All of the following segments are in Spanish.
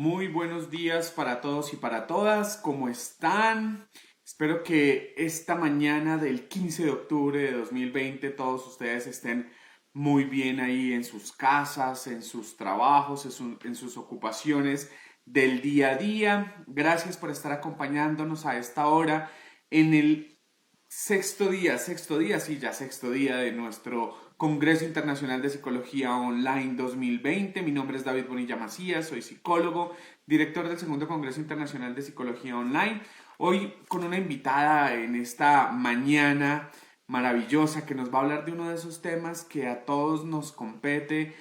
Muy buenos días para todos y para todas, ¿cómo están? Espero que esta mañana del 15 de octubre de 2020 todos ustedes estén muy bien ahí en sus casas, en sus trabajos, en sus ocupaciones del día a día. Gracias por estar acompañándonos a esta hora en el sexto día, sí, ya sexto día de nuestro Congreso Internacional de Psicología Online 2020. Mi nombre es David Bonilla Macías, soy psicólogo, director del segundo Congreso Internacional de Psicología Online. Hoy con una invitada en esta mañana maravillosa que nos va a hablar de uno de esos temas que a todos nos compete,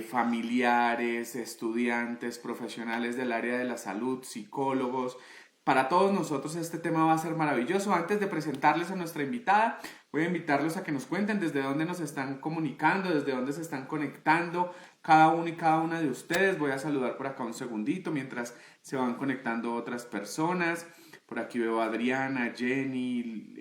familiares, estudiantes, profesionales del área de la salud, psicólogos. Para todos nosotros este tema va a ser maravilloso. Antes de presentarles a nuestra invitada, voy a invitarlos a que nos cuenten desde dónde nos están comunicando, desde dónde se están conectando cada uno y cada una de ustedes. Voy a saludar por acá un segundito mientras se van conectando otras personas. Por aquí veo a Adriana, Jenny,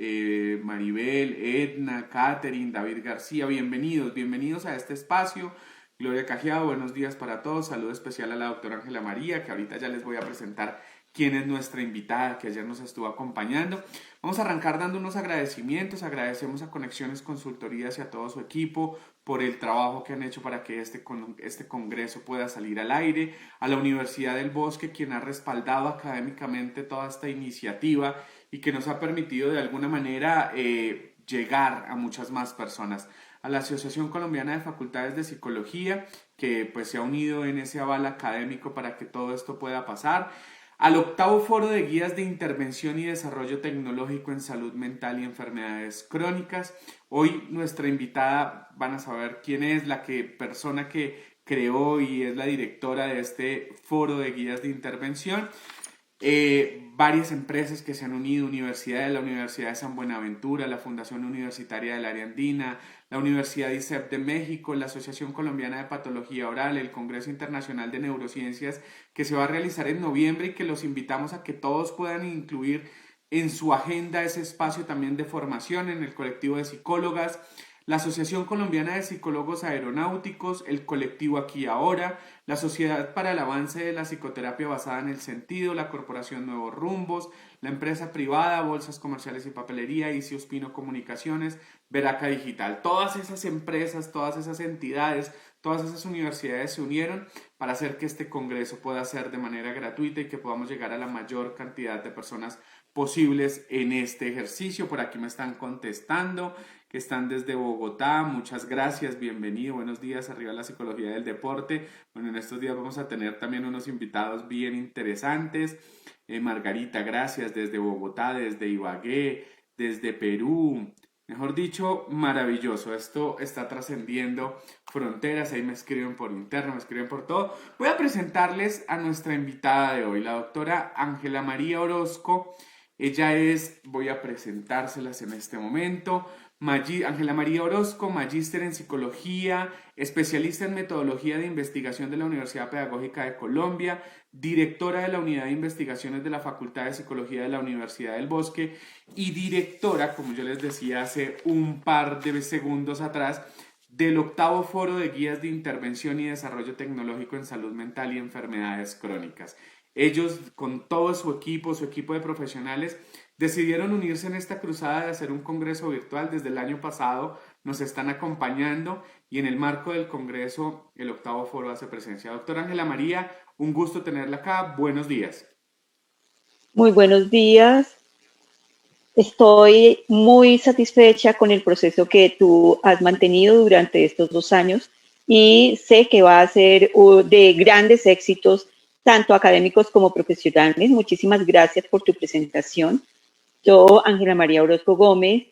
Maribel, Edna, Catherine, David García. Bienvenidos a este espacio. Gloria Cajiado, buenos días para todos. Saludo especial a la doctora Ángela María, que ahorita ya les voy a presentar quién es nuestra invitada, que ayer nos estuvo acompañando. Vamos a arrancar dando unos agradecimientos. Agradecemos a Conexiones Consultorías y a todo su equipo por el trabajo que han hecho para que este congreso pueda salir al aire, a la Universidad del Bosque, quien ha respaldado académicamente toda esta iniciativa y que nos ha permitido de alguna manera llegar a muchas más personas, a la Asociación Colombiana de Facultades de Psicología, que pues se ha unido en ese aval académico para que todo esto pueda pasar, al octavo foro de guías de intervención y desarrollo tecnológico en salud mental y enfermedades crónicas. Hoy nuestra invitada, van a saber quién es, persona que creó y es la directora de este foro de guías de intervención. Varias empresas que se han unido, la Universidad de San Buenaventura, la Fundación Universitaria del Área Andina, la Universidad ISEP de México, la Asociación Colombiana de Patología Oral, el Congreso Internacional de Neurociencias que se va a realizar en noviembre y que los invitamos a que todos puedan incluir en su agenda ese espacio también de formación en el colectivo de psicólogas, la Asociación Colombiana de Psicólogos Aeronáuticos, el colectivo Aquí Ahora, la Sociedad para el Avance de la Psicoterapia Basada en el Sentido, la Corporación Nuevos Rumbos, la empresa privada, Bolsas Comerciales y Papelería, Isi Ospino Comunicaciones, Veraca Digital. Todas esas empresas, todas esas entidades, todas esas universidades se unieron para hacer que este congreso pueda ser de manera gratuita y que podamos llegar a la mayor cantidad de personas posibles en este ejercicio. Por aquí me están contestando que están desde Bogotá. Muchas gracias, bienvenido, buenos días, arriba la psicología del deporte. Bueno, en estos días vamos a tener también unos invitados bien interesantes. Margarita, gracias, desde Bogotá, desde Ibagué, desde Perú. Mejor dicho, maravilloso. Esto está trascendiendo fronteras. Ahí me escriben por interno, me escriben por todo. Voy a presentarles a nuestra invitada de hoy, la doctora Ángela María Orozco. Ella es, voy a presentárselas en este momento, Ángela María Orozco, magíster en psicología, especialista en metodología de investigación de la Universidad Pedagógica de Colombia, directora de la Unidad de Investigaciones de la Facultad de Psicología de la Universidad del Bosque y directora, como yo les decía hace un par de segundos atrás, del octavo foro de guías de intervención y desarrollo tecnológico en salud mental y enfermedades crónicas. Ellos, con todo su equipo de profesionales, decidieron unirse en esta cruzada de hacer un congreso virtual. Desde el año pasado nos están acompañando y en el marco del congreso el octavo foro hace presencia. Doctora Ángela María, un gusto tenerla acá. Buenos días. Muy buenos días. Estoy muy satisfecha con el proceso que tú has mantenido durante estos 2 años y sé que va a ser de grandes éxitos, tanto académicos como profesionales. Muchísimas gracias por tu presentación. Yo, Ángela María Orozco Gómez,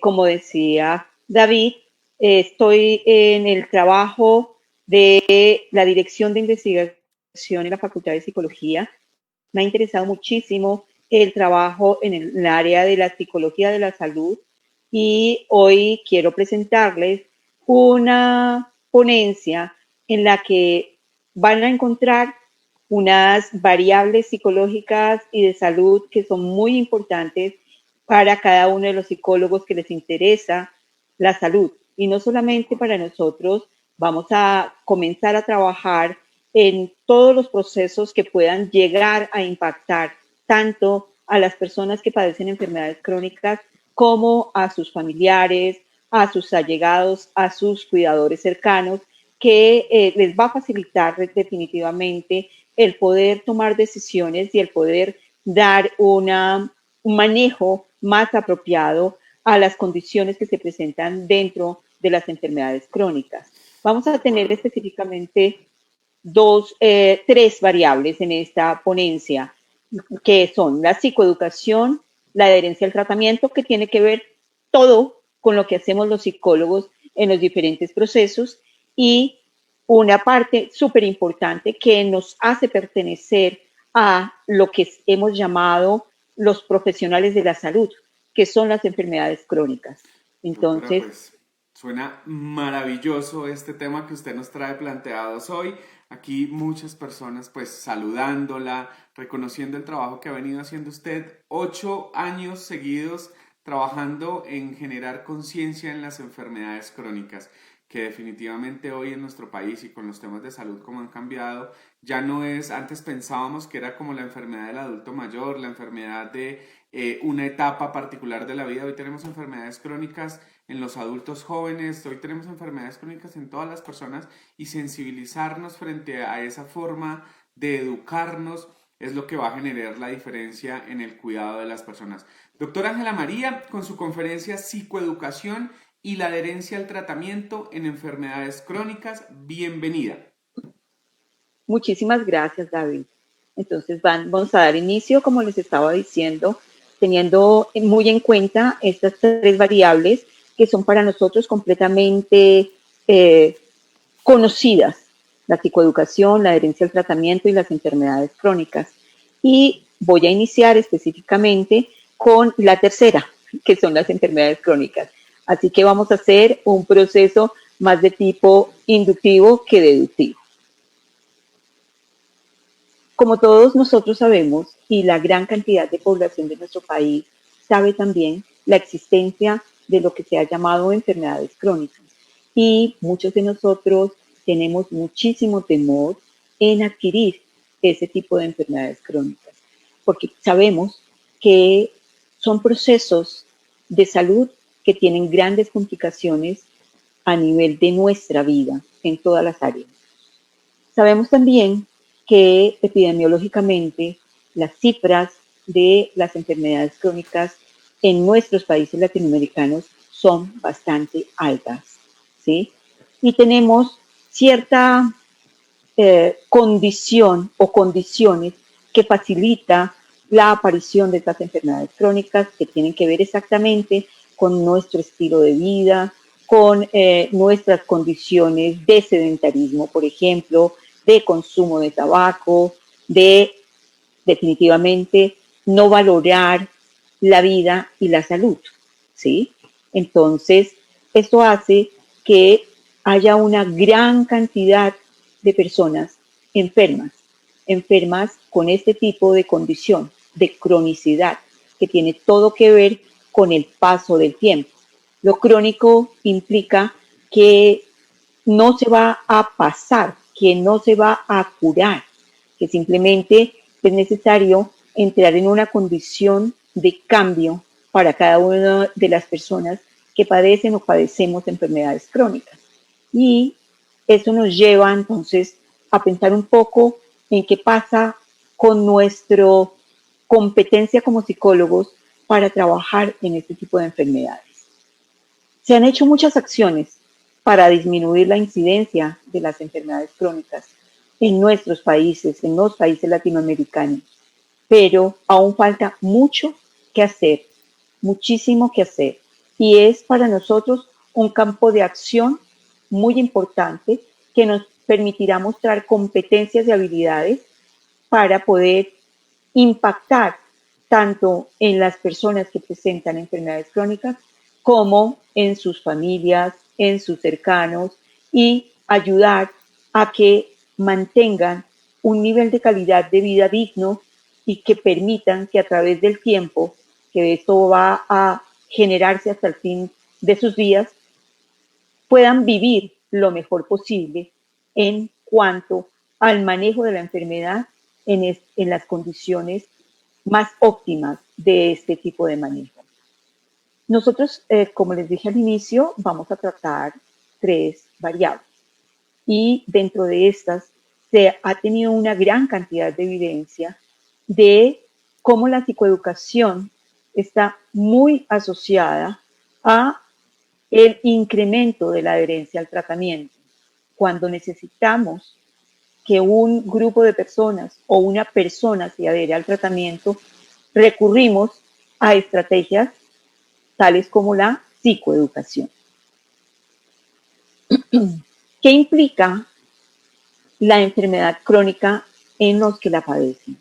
como decía David, estoy en el trabajo de la Dirección de Investigación en la Facultad de Psicología. Me ha interesado muchísimo el trabajo en el área de la psicología de la salud y hoy quiero presentarles una ponencia en la que van a encontrar unas variables psicológicas y de salud que son muy importantes para cada uno de los psicólogos que les interesa la salud. Y no solamente para nosotros, vamos a comenzar a trabajar en todos los procesos que puedan llegar a impactar tanto a las personas que padecen enfermedades crónicas como a sus familiares, a sus allegados, a sus cuidadores cercanos, que les va a facilitar definitivamente el poder tomar decisiones y el poder dar un manejo más apropiado a las condiciones que se presentan dentro de las enfermedades crónicas. Vamos a tener específicamente tres variables en esta ponencia, que son la psicoeducación, la adherencia al tratamiento, que tiene que ver todo con lo que hacemos los psicólogos en los diferentes procesos, y una parte súper importante que nos hace pertenecer a lo que hemos llamado los profesionales de la salud, que son las enfermedades crónicas. Doctora, Entonces, pues suena maravilloso este tema que usted nos trae planteados hoy. Aquí muchas personas pues saludándola, reconociendo el trabajo que ha venido haciendo usted. 8 años seguidos trabajando en generar conciencia en las enfermedades crónicas, que definitivamente hoy en nuestro país y con los temas de salud como han cambiado, ya no es, antes pensábamos que era como la enfermedad del adulto mayor, la enfermedad de una etapa particular de la vida. Hoy tenemos enfermedades crónicas en los adultos jóvenes, hoy tenemos enfermedades crónicas en todas las personas, y sensibilizarnos frente a esa forma de educarnos es lo que va a generar la diferencia en el cuidado de las personas. Doctora Ángela María, con su conferencia Psicoeducación y la adherencia al tratamiento en enfermedades crónicas, bienvenida. Muchísimas gracias, David. Entonces vamos a dar inicio, como les estaba diciendo, teniendo muy en cuenta estas tres variables que son para nosotros completamente conocidas: la psicoeducación, la adherencia al tratamiento y las enfermedades crónicas. Y voy a iniciar específicamente con la tercera, que son las enfermedades crónicas. Así que vamos a hacer un proceso más de tipo inductivo que deductivo. Como todos nosotros sabemos, y la gran cantidad de población de nuestro país sabe también, la existencia de lo que se ha llamado enfermedades crónicas. Y muchos de nosotros tenemos muchísimo temor en adquirir ese tipo de enfermedades crónicas, porque sabemos que son procesos de salud que tienen grandes complicaciones a nivel de nuestra vida en todas las áreas. Sabemos también que epidemiológicamente las cifras de las enfermedades crónicas en nuestros países latinoamericanos son bastante altas, ¿sí? Y tenemos cierta condición o condiciones que facilita la aparición de estas enfermedades crónicas, que tienen que ver exactamente con nuestro estilo de vida, con nuestras condiciones de sedentarismo, por ejemplo, de consumo de tabaco, de definitivamente no valorar la vida y la salud, ¿sí? Entonces, esto hace que haya una gran cantidad de personas enfermas con este tipo de condición, de cronicidad, que tiene todo que ver con el paso del tiempo. Lo crónico implica que no se va a pasar, que no se va a curar, que simplemente es necesario entrar en una condición de cambio para cada una de las personas que padecen o padecemos enfermedades crónicas. Y eso nos lleva entonces a pensar un poco en qué pasa con nuestra competencia como psicólogos para trabajar en este tipo de enfermedades. Se han hecho muchas acciones para disminuir la incidencia de las enfermedades crónicas en nuestros países, en los países latinoamericanos, pero aún falta mucho que hacer, muchísimo que hacer, y es para nosotros un campo de acción muy importante que nos permitirá mostrar competencias y habilidades para poder impactar tanto en las personas que presentan enfermedades crónicas como en sus familias, en sus cercanos, y ayudar a que mantengan un nivel de calidad de vida digno y que permitan que a través del tiempo, que esto va a generarse hasta el fin de sus días, puedan vivir lo mejor posible en cuanto al manejo de la enfermedad en las condiciones más óptimas de este tipo de manejo. Nosotros, como les dije al inicio, vamos a tratar tres variables, y dentro de estas se ha tenido una gran cantidad de evidencia de cómo la psicoeducación está muy asociada a el incremento de la adherencia al tratamiento. Cuando necesitamos que un grupo de personas o una persona se adhiere al tratamiento, recurrimos a estrategias tales como la psicoeducación. ¿Qué implica la enfermedad crónica en los que la padecen?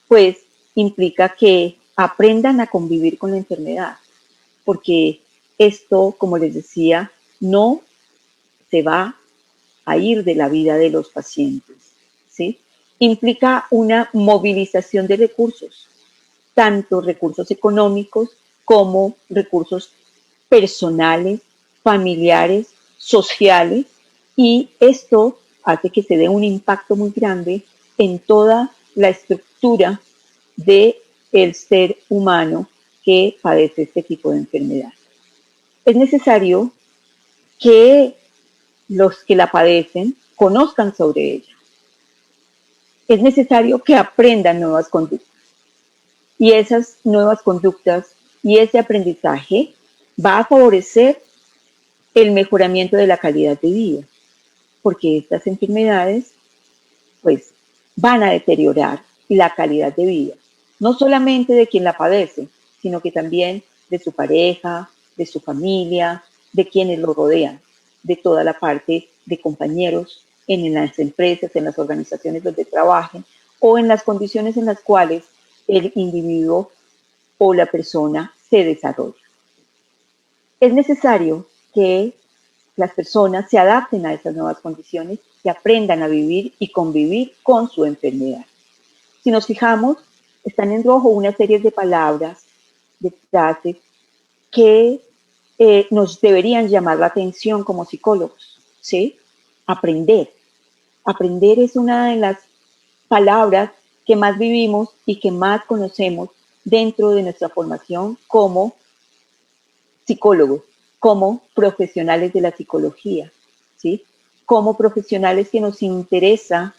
Pues implica que aprendan a convivir con la enfermedad, porque esto, como les decía, no se va a ir de la vida de los pacientes, ¿sí? Implica una movilización de recursos, tanto recursos económicos como recursos personales, familiares, sociales, y esto hace que se dé un impacto muy grande en toda la estructura del ser humano que padece este tipo de enfermedad. Es necesario que los que la padecen conozcan sobre ella. Es necesario que aprendan nuevas conductas. Y esas nuevas conductas y ese aprendizaje va a favorecer el mejoramiento de la calidad de vida, porque estas enfermedades pues van a deteriorar la calidad de vida, no solamente de quien la padece, sino que también de su pareja, de su familia, de quienes lo rodean, de toda la parte de compañeros en las empresas, en las organizaciones donde trabajen o en las condiciones en las cuales el individuo o la persona se desarrolla. Es necesario que las personas se adapten a esas nuevas condiciones y aprendan a vivir y convivir con su enfermedad. Si nos fijamos, están en rojo una serie de palabras, de frases que nos deberían llamar la atención como psicólogos, ¿sí? Aprender. Aprender es una de las palabras que más vivimos y que más conocemos dentro de nuestra formación como psicólogos, como profesionales de la psicología, ¿sí? Como profesionales que nos interesa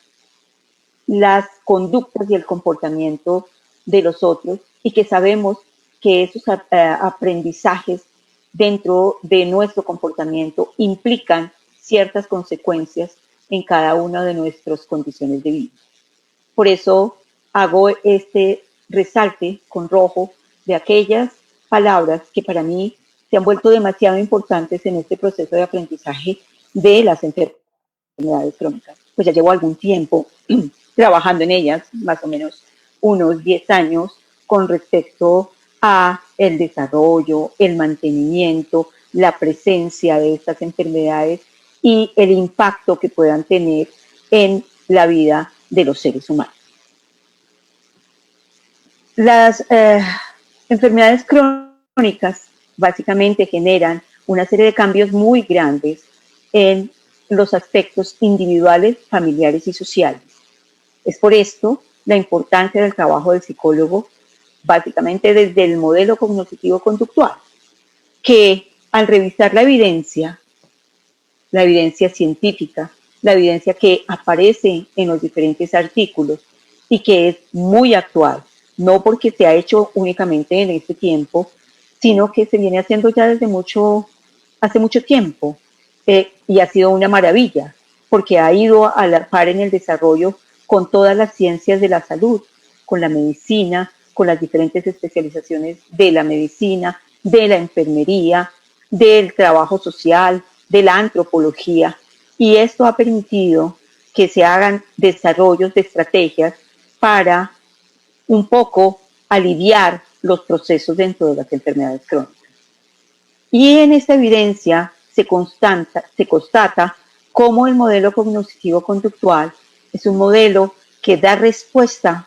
las conductas y el comportamiento de los otros y que sabemos que esos aprendizajes dentro de nuestro comportamiento implican ciertas consecuencias en cada una de nuestras condiciones de vida. Por eso hago este resalte con rojo de aquellas palabras que para mí se han vuelto demasiado importantes en este proceso de aprendizaje de las enfermedades crónicas. Pues ya llevo algún tiempo trabajando en ellas, más o menos unos 10 años, con respecto a el desarrollo, el mantenimiento, la presencia de estas enfermedades y el impacto que puedan tener en la vida de los seres humanos. Las enfermedades crónicas básicamente generan una serie de cambios muy grandes en los aspectos individuales, familiares y sociales. Es por esto la importancia del trabajo del psicólogo, básicamente desde el modelo cognitivo-conductual, que al revisar la evidencia científica, la evidencia que aparece en los diferentes artículos y que es muy actual, no porque se ha hecho únicamente en este tiempo, sino que se viene haciendo ya desde hace mucho tiempo, y ha sido una maravilla, porque ha ido a la par en el desarrollo con todas las ciencias de la salud, con la medicina, con las diferentes especializaciones de la medicina, de la enfermería, del trabajo social, de la antropología, y esto ha permitido que se hagan desarrollos de estrategias para un poco aliviar los procesos dentro de las enfermedades crónicas. Y en esta evidencia se constata cómo el modelo cognitivo-conductual es un modelo que da respuesta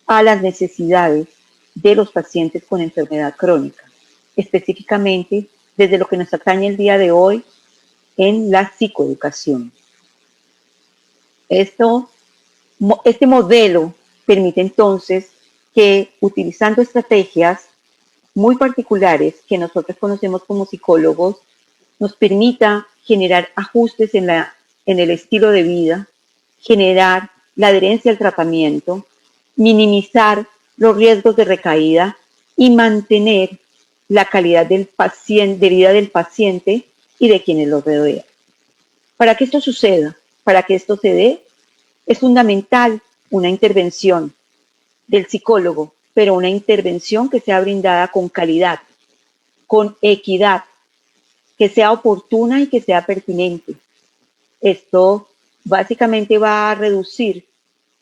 a las necesidades de los pacientes con enfermedad crónica, específicamente desde lo que nos atañe el día de hoy en la psicoeducación. Este modelo permite entonces que, utilizando estrategias muy particulares que nosotros conocemos como psicólogos, nos permita generar ajustes en el estilo de vida, generar la adherencia al tratamiento, minimizar los riesgos de recaída y mantener la calidad del paciente, de vida del paciente y de quienes lo rodean. Para que esto suceda, para que esto se dé, es fundamental una intervención del psicólogo, pero una intervención que sea brindada con calidad, con equidad, que sea oportuna y que sea pertinente. Esto básicamente va a reducir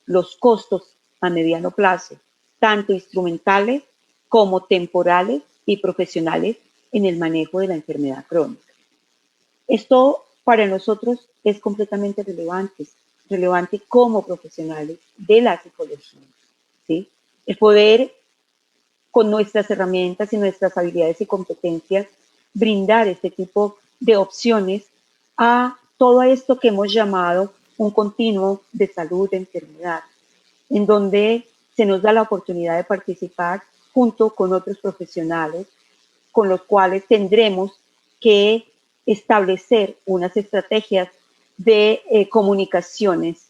los costos a mediano plazo, tanto instrumentales como temporales y profesionales en el manejo de la enfermedad crónica. Esto para nosotros es completamente relevante como profesionales de la psicología, ¿sí? El poder, con nuestras herramientas y nuestras habilidades y competencias, brindar este tipo de opciones a todo esto que hemos llamado un continuo de salud de enfermedad, en donde se nos da la oportunidad de participar junto con otros profesionales con los cuales tendremos que establecer unas estrategias de comunicaciones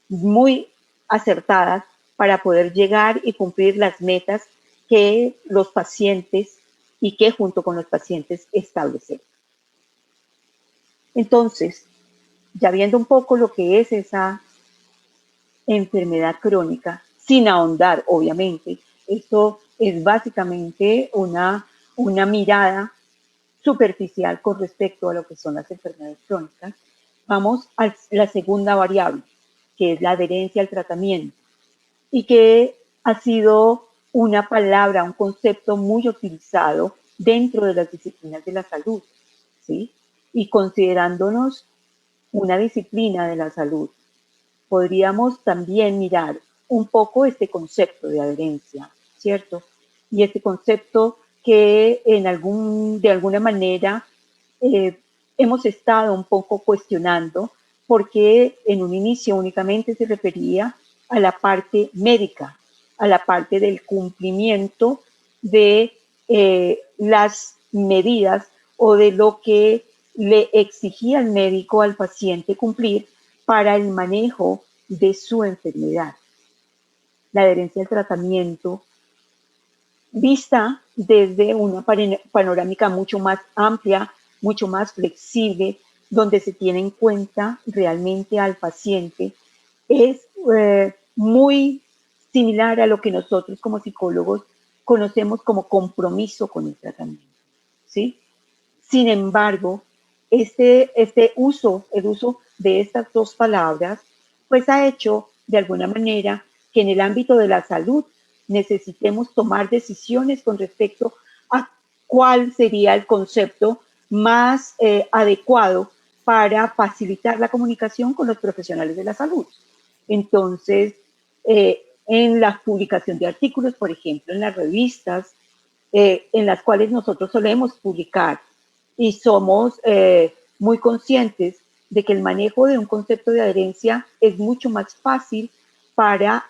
muy acertadas para poder llegar y cumplir las metas que los pacientes y que junto con los pacientes establecemos. Entonces, ya viendo un poco lo que es esa enfermedad crónica, sin ahondar, obviamente, esto es básicamente una mirada superficial con respecto a lo que son las enfermedades crónicas. Vamos a la segunda variable, que es la adherencia al tratamiento, y que ha sido una palabra, un concepto muy utilizado dentro de las disciplinas de la salud, ¿sí? Y considerándonos una disciplina de la salud, podríamos también mirar un poco este concepto de adherencia, ¿cierto? Y este concepto que de alguna manera hemos estado un poco cuestionando porque en un inicio únicamente se refería a la parte médica, a la parte del cumplimiento de las medidas o de lo que le exigía el médico al paciente cumplir para el manejo de su enfermedad. La adherencia al tratamiento vista desde una panorámica mucho más amplia, mucho más flexible, donde se tiene en cuenta realmente al paciente, es muy similar a lo que nosotros como psicólogos conocemos como compromiso con el tratamiento, ¿sí? Sin embargo, el uso de estas dos palabras, pues ha hecho de alguna manera que en el ámbito de la salud necesitemos tomar decisiones con respecto a cuál sería el concepto más adecuado para facilitar la comunicación con los profesionales de la salud. Entonces, en la publicación de artículos, por ejemplo, en las revistas, en las cuales nosotros solemos publicar y somos muy conscientes de que el manejo de un concepto de adherencia es mucho más fácil para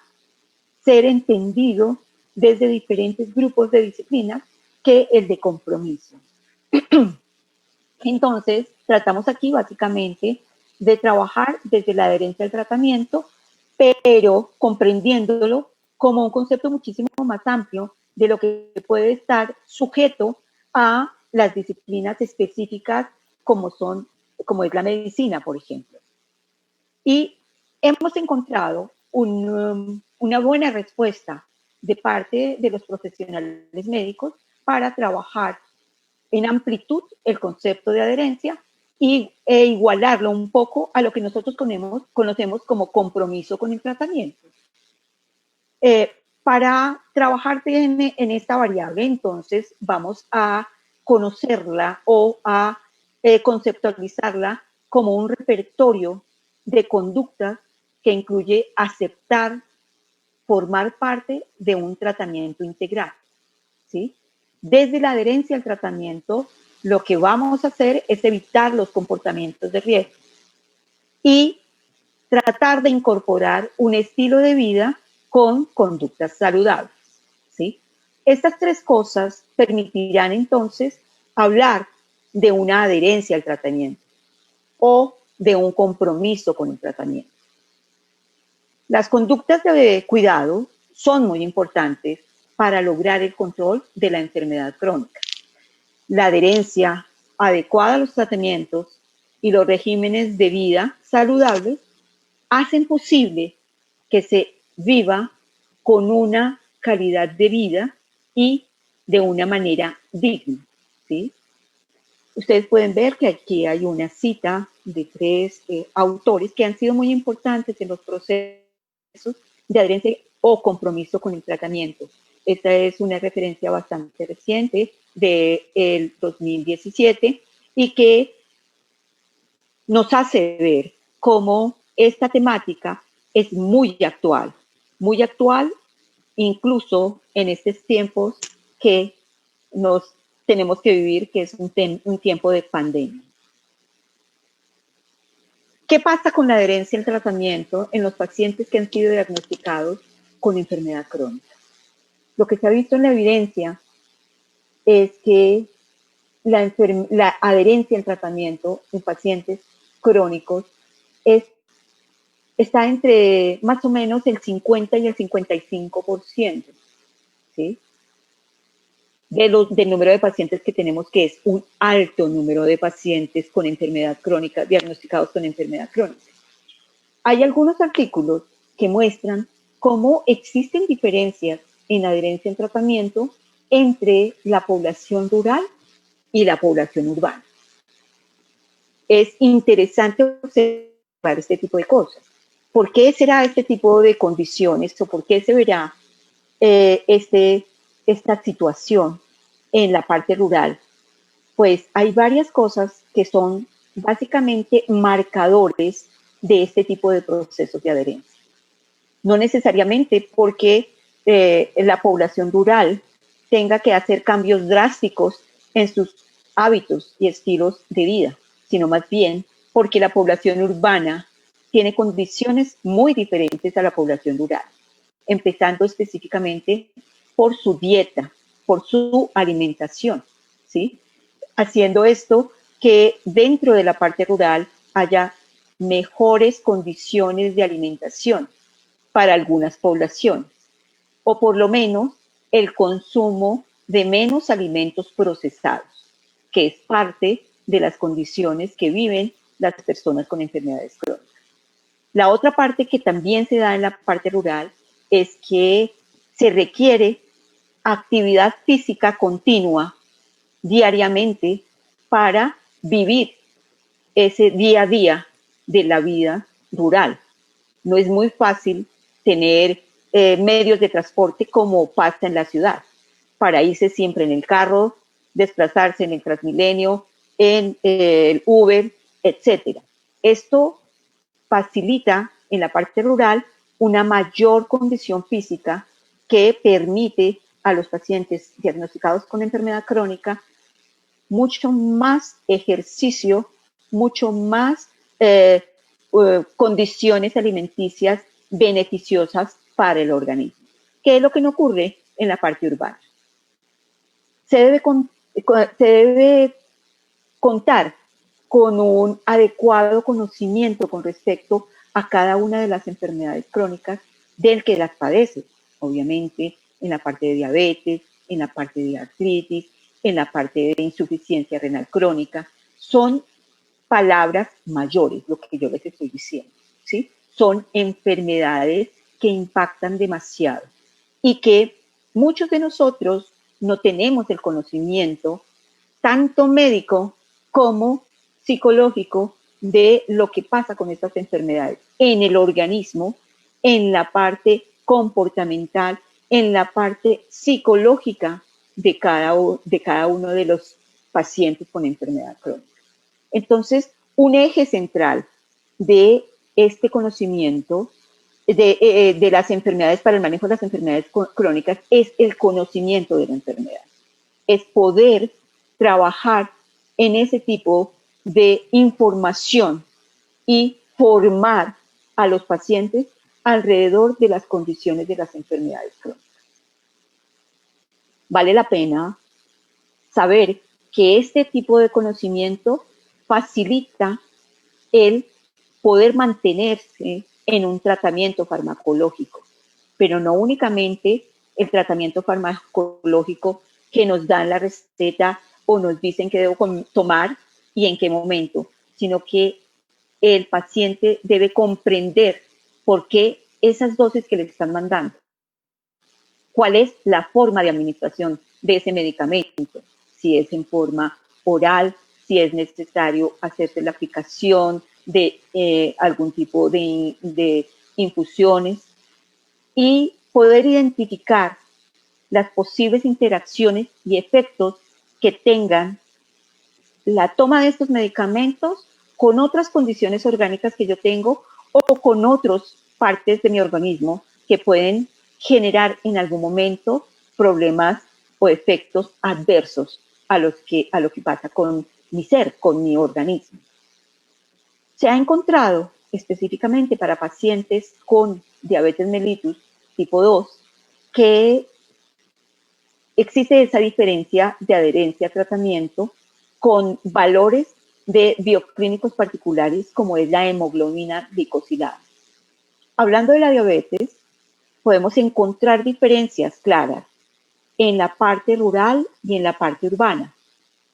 ser entendido desde diferentes grupos de disciplinas que el de compromiso. Entonces, tratamos aquí básicamente de trabajar desde la adherencia al tratamiento, pero comprendiéndolo como un concepto muchísimo más amplio de lo que puede estar sujeto a las disciplinas específicas como es la medicina, por ejemplo. Y hemos encontrado una buena respuesta de parte de los profesionales médicos para trabajar en amplitud el concepto de adherencia e igualarlo un poco a lo que nosotros conocemos como compromiso con el tratamiento. Para trabajar bien en esta variable, entonces vamos a conocerla o a conceptualizarla como un repertorio de conductas que incluye aceptar, formar parte de un tratamiento integral, ¿sí? Desde la adherencia al tratamiento, lo que vamos a hacer es evitar los comportamientos de riesgo y tratar de incorporar un estilo de vida con conductas saludables, ¿sí? Estas tres cosas permitirán entonces hablar de una adherencia al tratamiento o de un compromiso con el tratamiento. Las conductas de cuidado son muy importantes para lograr el control de la enfermedad crónica. la adherencia adecuada a los tratamientos y los regímenes de vida saludables hacen posible que se viva con una calidad de vida y de una manera digna, ¿sí? Ustedes pueden ver que aquí hay una cita de tres autores que han sido muy importantes en los procesos de adherencia o compromiso con el tratamiento. Esta es una referencia bastante reciente del 2017 y que nos hace ver cómo esta temática es muy actual incluso en estos tiempos que nos tenemos que vivir, que es un tiempo de pandemia. ¿Qué pasa con la adherencia al tratamiento en los pacientes que han sido diagnosticados con enfermedad crónica? Lo que se ha visto en la evidencia es que la adherencia al tratamiento en pacientes crónicos está entre más o menos el 50 y el 55%, ¿sí? Del número de pacientes que tenemos, que es un alto número de pacientes con enfermedad crónica, diagnosticados con enfermedad crónica. Hay algunos artículos que muestran cómo existen diferencias en adherencia en tratamiento entre la población rural y la población urbana. Es interesante observar este tipo de cosas. ¿Por qué será este tipo de condiciones o por qué se verá esta situación en la parte rural? Pues hay varias cosas que son básicamente marcadores de este tipo de procesos de adherencia. No necesariamente porque la población rural tenga que hacer cambios drásticos en sus hábitos y estilos de vida, sino más bien porque la población urbana tiene condiciones muy diferentes a la población rural, empezando específicamente por su dieta, por su alimentación, ¿sí? Haciendo esto que dentro de la parte rural haya mejores condiciones de alimentación para algunas poblaciones, o por lo menos el consumo de menos alimentos procesados, que es parte de las condiciones que viven las personas con enfermedades crónicas. La otra parte que también se da en la parte rural es que se requiere actividad física continua diariamente para vivir ese día a día de la vida rural. No es muy fácil tener medios de transporte como pasa en la ciudad, para irse siempre en el carro, desplazarse en el Transmilenio, en el Uber, etc. Esto facilita en la parte rural una mayor condición física que permite a los pacientes diagnosticados con enfermedad crónica mucho más ejercicio, mucho más condiciones alimenticias beneficiosas para el organismo. ¿Qué es lo que no ocurre en la parte urbana? Se debe contar con un adecuado conocimiento con respecto a cada una de las enfermedades crónicas del que las padece, obviamente en la parte de diabetes, en la parte de artritis, en la parte de insuficiencia renal crónica. Son palabras mayores lo que yo les estoy diciendo, ¿sí? Son enfermedades que impactan demasiado y que muchos de nosotros no tenemos el conocimiento, tanto médico como psicológico, de lo que pasa con estas enfermedades en el organismo, en la parte comportamental, en la parte psicológica de cada uno de los pacientes con enfermedad crónica. Entonces, un eje central de este conocimiento de las enfermedades, para el manejo de las enfermedades crónicas, es el conocimiento de la enfermedad. Es poder trabajar en ese tipo de información y formar a los pacientes alrededor de las condiciones de las enfermedades crónicas. Vale la pena saber que este tipo de conocimiento facilita el poder mantenerse en un tratamiento farmacológico, pero no únicamente el tratamiento farmacológico que nos da la receta o nos dicen que debo tomar y en qué momento, sino que el paciente debe comprender por qué esas dosis que le están mandando, cuál es la forma de administración de ese medicamento, si es en forma oral, si es necesario hacerse la aplicación de algún tipo de infusiones y poder identificar las posibles interacciones y efectos que tengan la toma de estos medicamentos con otras condiciones orgánicas que yo tengo o con otras partes de mi organismo que pueden generar en algún momento problemas o efectos adversos a lo que pasa con mi ser, con mi organismo. Se ha encontrado específicamente para pacientes con diabetes mellitus tipo 2 que existe esa diferencia de adherencia a tratamiento con valores de bioclínicos particulares como es la hemoglobina glicosilada. Hablando de la diabetes, podemos encontrar diferencias claras en la parte rural y en la parte urbana,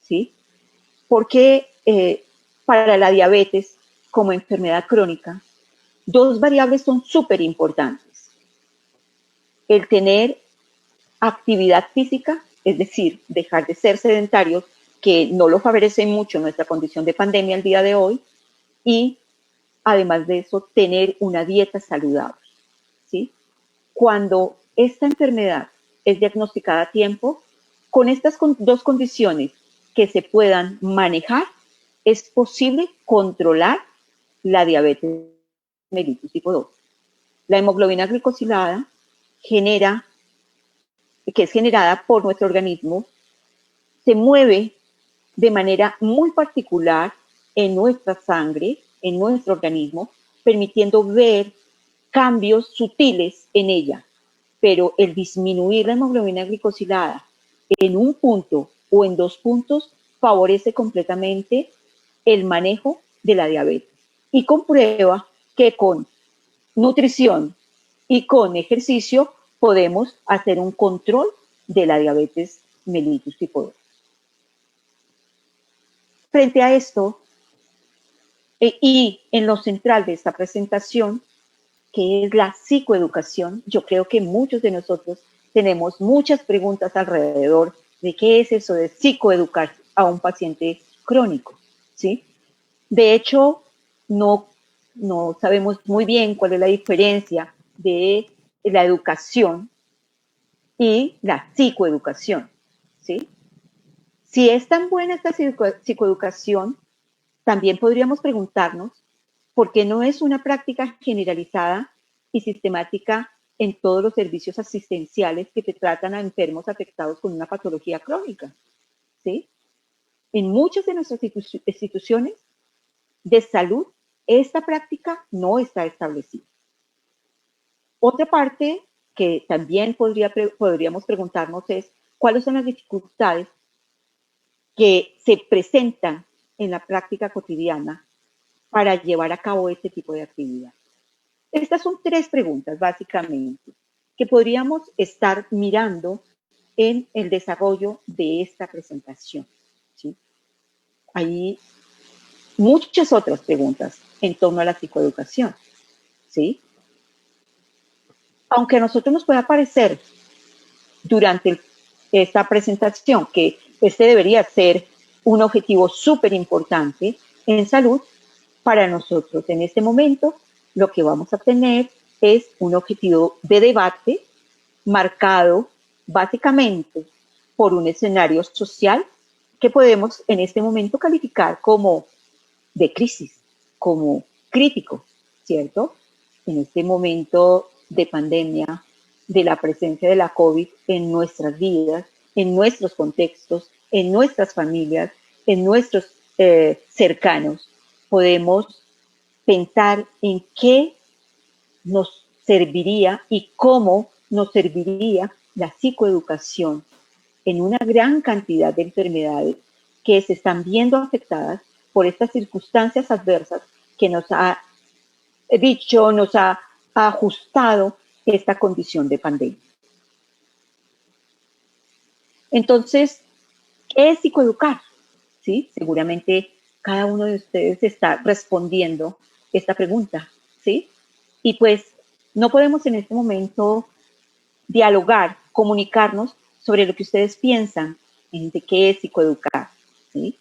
¿sí? Porque para la diabetes como enfermedad crónica, dos variables son súper importantes. El tener actividad física, es decir, dejar de ser sedentarios, que no lo favorece mucho nuestra condición de pandemia el día de hoy, y además de eso, tener una dieta saludable, ¿sí? Cuando esta enfermedad es diagnosticada a tiempo, con estas dos condiciones que se puedan manejar, es posible controlar la diabetes mellitus tipo 2. La hemoglobina glicosilada que es generada por nuestro organismo, se mueve de manera muy particular en nuestra sangre, en nuestro organismo, permitiendo ver cambios sutiles en ella. Pero el disminuir la hemoglobina glicosilada en un punto o en 2 puntos favorece completamente el manejo de la diabetes. Y comprueba que con nutrición y con ejercicio podemos hacer un control de la diabetes mellitus tipo 2. Frente a esto, y en lo central de esta presentación, que es la psicoeducación, yo creo que muchos de nosotros tenemos muchas preguntas alrededor de qué es eso de psicoeducar a un paciente crónico, ¿sí? De hecho, no sabemos muy bien cuál es la diferencia de la educación y la psicoeducación, ¿sí? Si es tan buena esta psicoeducación, también podríamos preguntarnos por qué no es una práctica generalizada y sistemática en todos los servicios asistenciales que se tratan a enfermos afectados con una patología crónica, ¿sí? En muchas de nuestras instituciones de salud, esta práctica no está establecida. Otra parte que también podríamos preguntarnos es cuáles son las dificultades que se presentan en la práctica cotidiana para llevar a cabo este tipo de actividad. Estas son 3 preguntas, básicamente, que podríamos estar mirando en el desarrollo de esta presentación, ¿sí? Hay muchas otras preguntas en torno a la psicoeducación, ¿sí? Aunque a nosotros nos pueda parecer durante esta presentación que este debería ser un objetivo súper importante en salud, para nosotros en este momento lo que vamos a tener es un objetivo de debate marcado básicamente por un escenario social que podemos en este momento calificar como de crisis, como crítico, ¿cierto? En este momento de pandemia, de la presencia de la COVID en nuestras vidas, en nuestros contextos, en nuestras familias, en nuestros cercanos, podemos pensar en qué nos serviría y cómo nos serviría la psicoeducación en una gran cantidad de enfermedades que se están viendo afectadas por estas circunstancias adversas que nos ha nos ha ajustado esta condición de pandemia. Entonces, ¿Qué es psicoeducar? ¿Sí? Seguramente cada uno de ustedes está respondiendo esta pregunta, ¿sí? Y pues no podemos en este momento dialogar, comunicarnos sobre lo que ustedes piensan de qué es psicoeducar, ¿sí?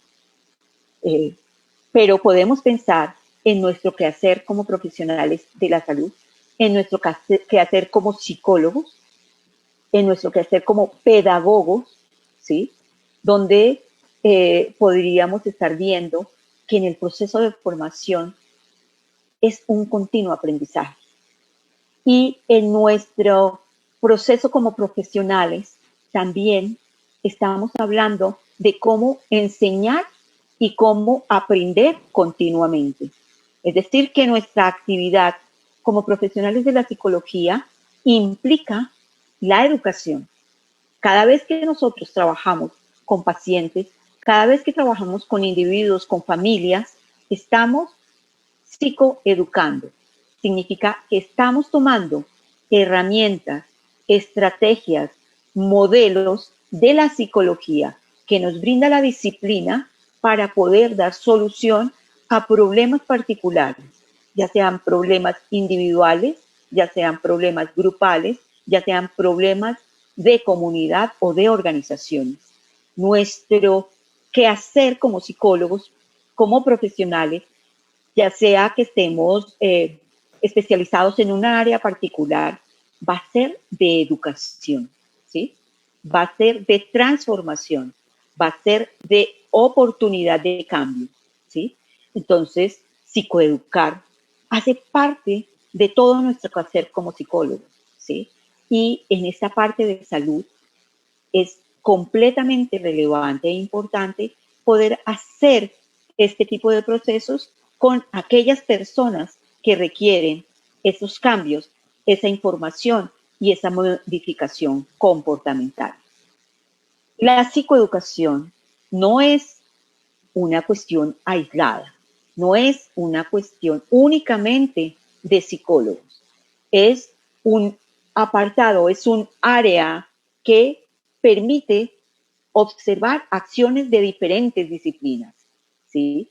Eh, pero podemos pensar en nuestro quehacer como profesionales de la salud, en nuestro quehacer como psicólogos, en nuestro quehacer como pedagogos, ¿sí? Donde podríamos estar viendo que en el proceso de formación es un continuo aprendizaje. Y en nuestro proceso como profesionales también estamos hablando de cómo enseñar y cómo aprender continuamente. Es decir, que nuestra actividad como profesionales de la psicología implica la educación. Cada vez que nosotros trabajamos con pacientes, cada vez que trabajamos con individuos, con familias, estamos psicoeducando. Significa que estamos tomando herramientas, estrategias, modelos de la psicología que nos brinda la disciplina para poder dar solución a problemas particulares, ya sean problemas individuales, ya sean problemas grupales, ya sean problemas de comunidad o de organizaciones. Nuestro quehacer como psicólogos, como profesionales, ya sea que estemos especializados en un área particular, va a ser de educación, ¿sí? Va a ser de transformación, va a ser de oportunidad de cambio, ¿sí? Entonces, psicoeducar hace parte de todo nuestro quehacer como psicólogos, ¿sí? Y en esta parte de salud es completamente relevante e importante poder hacer este tipo de procesos con aquellas personas que requieren esos cambios, esa información y esa modificación comportamental. La psicoeducación no es una cuestión aislada, no es una cuestión únicamente de psicólogos, es un apartado, es un área que permite observar acciones de diferentes disciplinas, ¿sí?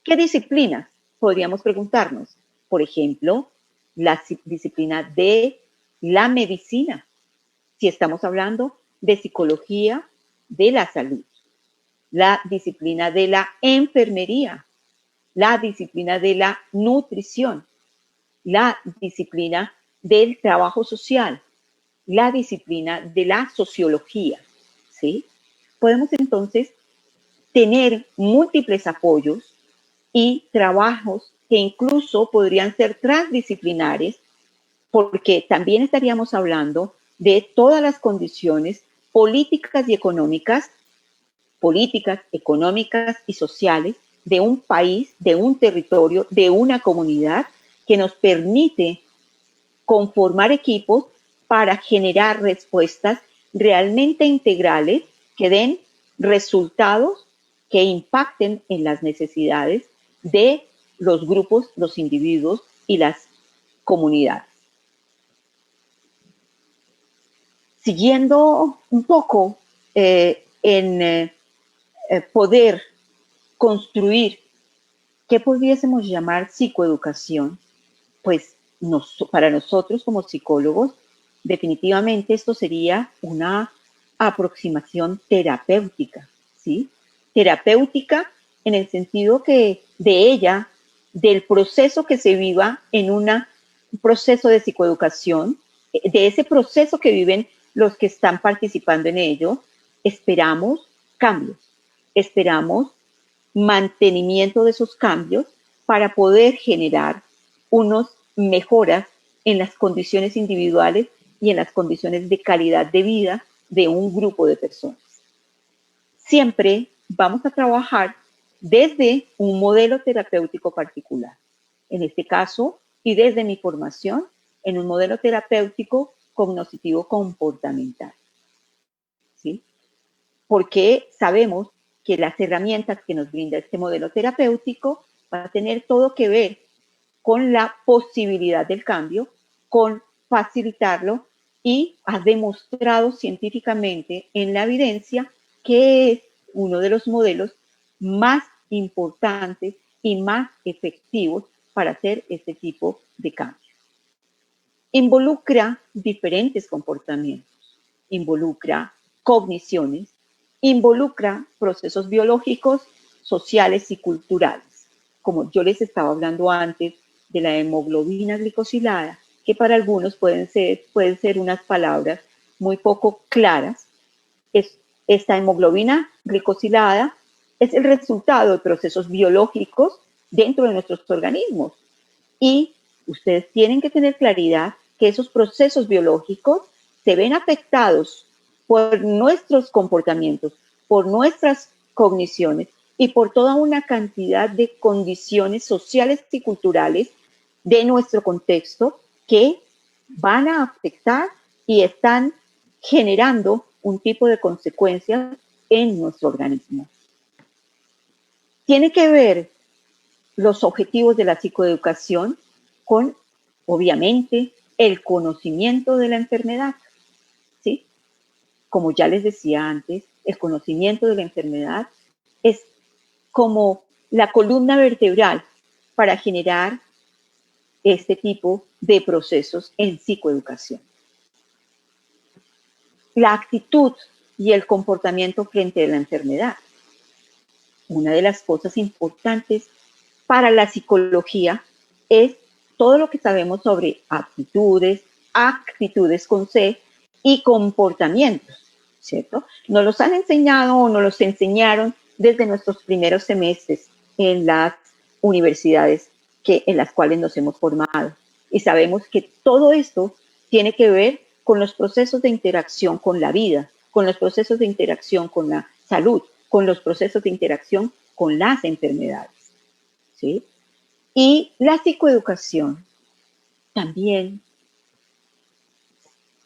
¿Qué disciplinas? Podríamos preguntarnos. Por ejemplo, la disciplina de la medicina, si estamos hablando de psicología de la salud, la disciplina de la enfermería, la disciplina de la nutrición, la disciplina del trabajo social, la disciplina de la sociología, ¿sí? Podemos entonces tener múltiples apoyos y trabajos que incluso podrían ser transdisciplinares, porque también estaríamos hablando de todas las condiciones políticas, económicas y sociales de un país, de un territorio, de una comunidad que nos permite conformar equipos para generar respuestas realmente integrales que den resultados que impacten en las necesidades de los grupos, los individuos y las comunidades. Siguiendo un poco en poder construir qué pudiésemos llamar psicoeducación, pues para nosotros como psicólogos, definitivamente esto sería una aproximación terapéutica, ¿sí? Terapéutica en el sentido que de ella, del proceso que se viva en un proceso de psicoeducación, de ese proceso que viven los que están participando en ello, esperamos cambios, esperamos mantenimiento de esos cambios para poder generar unas mejoras en las condiciones individuales y en las condiciones de calidad de vida de un grupo de personas. Siempre vamos a trabajar desde un modelo terapéutico particular. En este caso, y desde mi formación, en un modelo terapéutico cognitivo comportamental, ¿sí? Porque sabemos que las herramientas que nos brinda este modelo terapéutico van a tener todo que ver con la posibilidad del cambio, con facilitarlo y ha demostrado científicamente en la evidencia que es uno de los modelos más importantes y más efectivos para hacer este tipo de cambios. Involucra diferentes comportamientos, involucra cogniciones, involucra procesos biológicos, sociales y culturales. Como yo les estaba hablando antes de la hemoglobina glicosilada, que para algunos pueden ser unas palabras muy poco claras. Esta hemoglobina glicosilada es el resultado de procesos biológicos dentro de nuestros organismos. Y ustedes tienen que tener claridad que esos procesos biológicos se ven afectados por nuestros comportamientos, por nuestras cogniciones y por toda una cantidad de condiciones sociales y culturales de nuestro contexto que van a afectar y están generando un tipo de consecuencias en nuestro organismo. Tiene que ver los objetivos de la psicoeducación con, obviamente, el conocimiento de la enfermedad, ¿sí? Como ya les decía antes, el conocimiento de la enfermedad es como la columna vertebral para generar este tipo de procesos en psicoeducación. La actitud y el comportamiento frente a la enfermedad. Una de las cosas importantes para la psicología es todo lo que sabemos sobre actitudes con C y comportamientos, ¿cierto? Nos los han enseñado o nos los enseñaron desde nuestros primeros semestres en las universidades en las cuales nos hemos formado. Y sabemos que todo esto tiene que ver con los procesos de interacción con la vida, con los procesos de interacción con la salud, con los procesos de interacción con las enfermedades, ¿sí? Y la psicoeducación también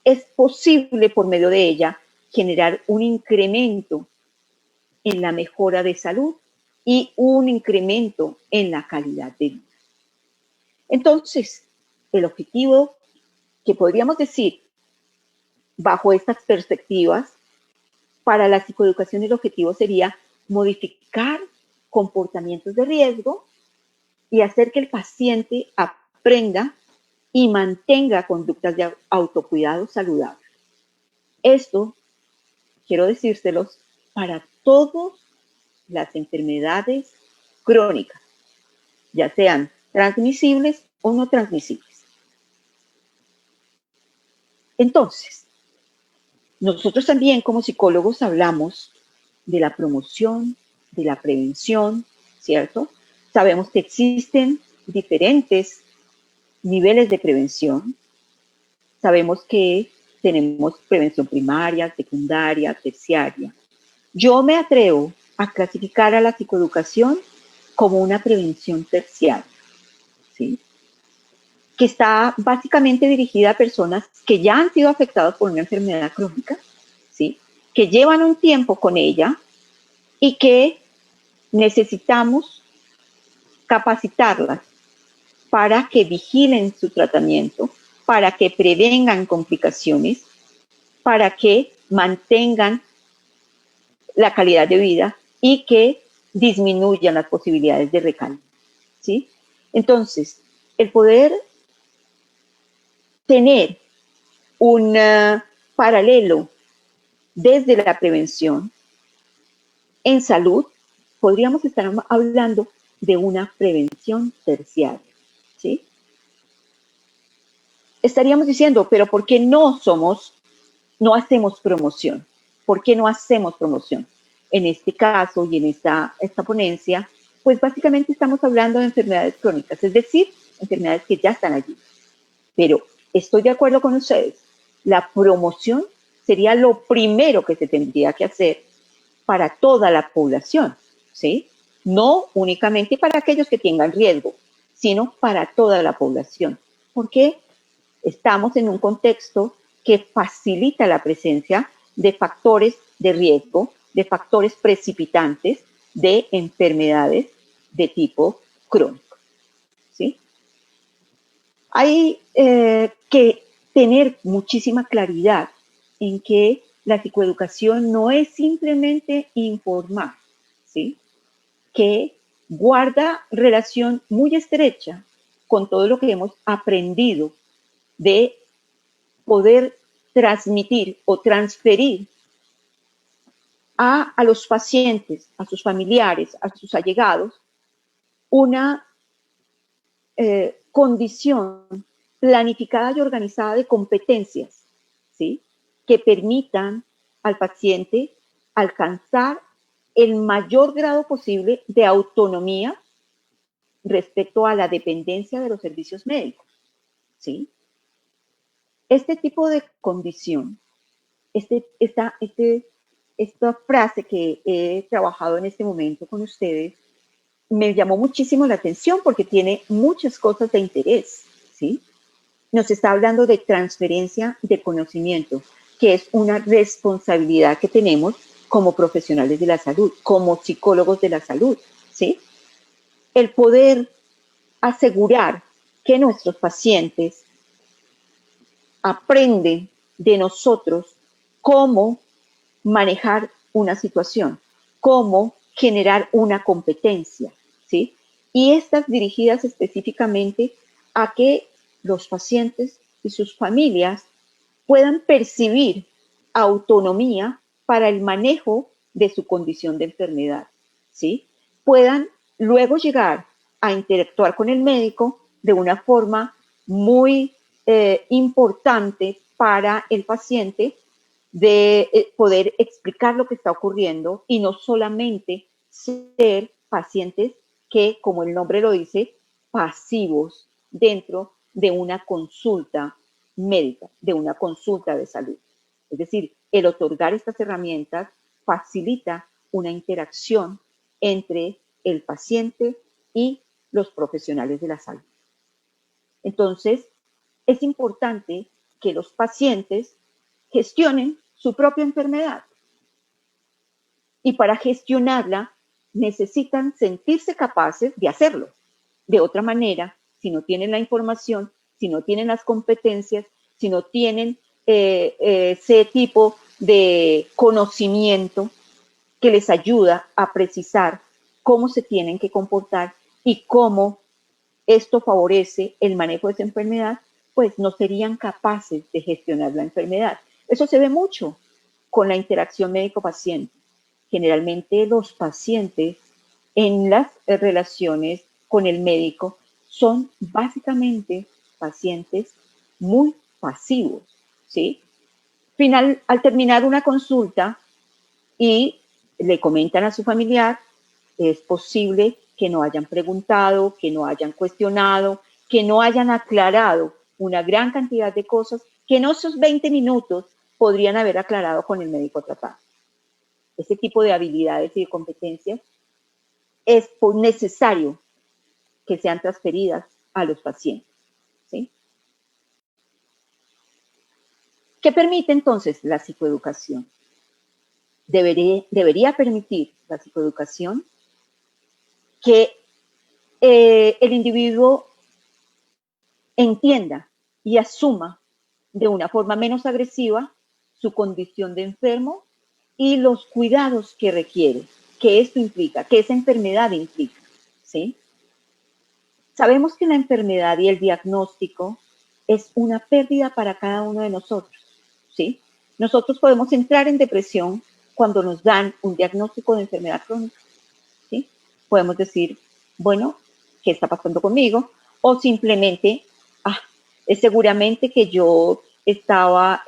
es posible por medio de ella generar un incremento en la mejora de salud y un incremento en la calidad de vida. Entonces, el objetivo que podríamos decir bajo estas perspectivas para la psicoeducación, el objetivo sería modificar comportamientos de riesgo y hacer que el paciente aprenda y mantenga conductas de autocuidado saludable. Esto, quiero decírselos, para todas las enfermedades crónicas, ya sean transmisibles o no transmisibles. Entonces, nosotros también como psicólogos hablamos de la promoción, de la prevención, ¿cierto? Sabemos que existen diferentes niveles de prevención. Sabemos que tenemos prevención primaria, secundaria, terciaria. Yo me atrevo a clasificar a la psicoeducación como una prevención terciaria, ¿sí? Que está básicamente dirigida a personas que ya han sido afectadas por una enfermedad crónica, ¿sí? Que llevan un tiempo con ella y que necesitamos capacitarlas para que vigilen su tratamiento, para que prevengan complicaciones, para que mantengan la calidad de vida y que disminuyan las posibilidades de recaída, ¿sí? Entonces, el poder tener un paralelo desde la prevención en salud, podríamos estar hablando de una prevención terciaria, ¿sí? Estaríamos diciendo, pero ¿por qué no hacemos promoción? ¿Por qué no hacemos promoción? En este caso y en esta ponencia, pues básicamente estamos hablando de enfermedades crónicas, es decir, enfermedades que ya están allí. Pero estoy de acuerdo con ustedes, la promoción sería lo primero que se tendría que hacer para toda la población, ¿sí? No únicamente para aquellos que tengan riesgo, sino para toda la población. ¿Por qué? Estamos en un contexto que facilita la presencia de factores de riesgo, de factores precipitantes de enfermedades de tipo crónico, ¿sí? Hay que tener muchísima claridad en que la psicoeducación no es simplemente informar, ¿sí? Que guarda relación muy estrecha con todo lo que hemos aprendido de poder transmitir o transferir a los pacientes, a sus familiares, a sus allegados, una condición planificada y organizada de competencias, ¿sí? Que permitan al paciente alcanzar el mayor grado posible de autonomía respecto a la dependencia de los servicios médicos, ¿sí? Este tipo de condición, esta frase que he trabajado en este momento con ustedes, me llamó muchísimo la atención porque tiene muchas cosas de interés, ¿sí? Nos está hablando de transferencia de conocimiento, que es una responsabilidad que tenemos como profesionales de la salud, como psicólogos de la salud, ¿sí? El poder asegurar que nuestros pacientes aprenden de nosotros cómo manejar una situación, cómo generar una competencia, ¿sí? Y estas dirigidas específicamente a que los pacientes y sus familias puedan percibir autonomía para el manejo de su condición de enfermedad, ¿sí? Puedan luego llegar a interactuar con el médico de una forma muy importante para el paciente de poder explicar lo que está ocurriendo y no solamente ser pacientes que, como el nombre lo dice, pasivos dentro de una consulta médica, de una consulta de salud. Es decir, el otorgar estas herramientas facilita una interacción entre el paciente y los profesionales de la salud. Entonces, es importante que los pacientes gestionen su propia enfermedad. Y para gestionarla necesitan sentirse capaces de hacerlo. De otra manera, si no tienen la información, si no tienen las competencias, si no tienen ese tipo de conocimiento que les ayuda a precisar cómo se tienen que comportar y cómo esto favorece el manejo de esa enfermedad, pues no serían capaces de gestionar la enfermedad. Eso se ve mucho con la interacción médico-paciente. Generalmente los pacientes en las relaciones con el médico son básicamente pacientes muy pasivos, ¿sí? Al terminar una consulta y le comentan a su familiar, es posible que no hayan preguntado, que no hayan cuestionado, que no hayan aclarado una gran cantidad de cosas que en esos 20 minutos podrían haber aclarado con el médico tratante. Este tipo de habilidades y de competencias es necesario que sean transferidas a los pacientes, ¿sí? ¿Qué permite entonces la psicoeducación? Debería permitir la psicoeducación que el individuo entienda y asuma de una forma menos agresiva su condición de enfermo y los cuidados que requiere, que esto implica, que esa enfermedad implica, ¿sí? Sabemos que la enfermedad y el diagnóstico es una pérdida para cada uno de nosotros, ¿sí? Nosotros podemos entrar en depresión cuando nos dan un diagnóstico de enfermedad crónica, ¿sí? Podemos decir, bueno, ¿qué está pasando conmigo? O simplemente, es seguramente que yo estaba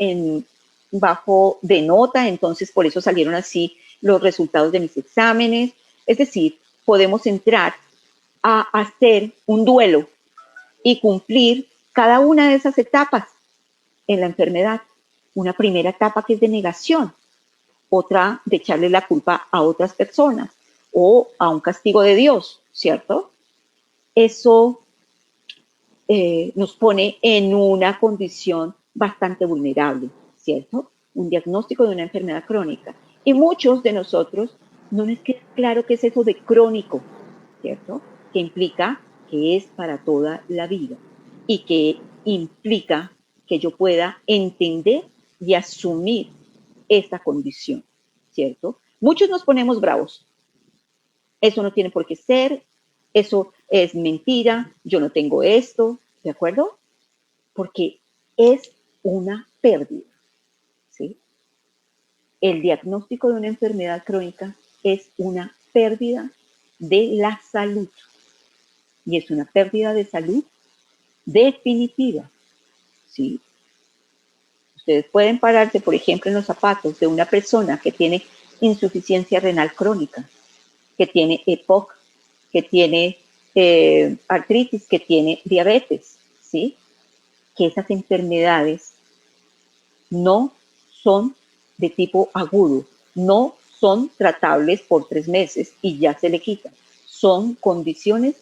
bajo de nota, entonces por eso salieron así los resultados de mis exámenes. Es decir, podemos entrar a hacer un duelo y cumplir cada una de esas etapas en la enfermedad. Una primera etapa que es de negación, otra de echarle la culpa a otras personas o a un castigo de Dios, ¿cierto? Eso nos pone en una condición bastante vulnerable, ¿cierto? Un diagnóstico de una enfermedad crónica. Y muchos de nosotros no les queda claro qué es eso de crónico, ¿cierto? Que implica que es para toda la vida y que implica que yo pueda entender y asumir esta condición, ¿cierto? Muchos nos ponemos bravos. Eso no tiene por qué ser, eso es mentira, yo no tengo esto, ¿de acuerdo? Porque es una pérdida, ¿sí? El diagnóstico de una enfermedad crónica es una pérdida de la salud y es una pérdida de salud definitiva, ¿sí? Ustedes pueden pararse, por ejemplo, en los zapatos de una persona que tiene insuficiencia renal crónica, que tiene EPOC, que tiene artritis, que tiene diabetes, ¿sí? Que esas enfermedades no son de tipo agudo, no son tratables por 3 meses y ya se le quitan. Son condiciones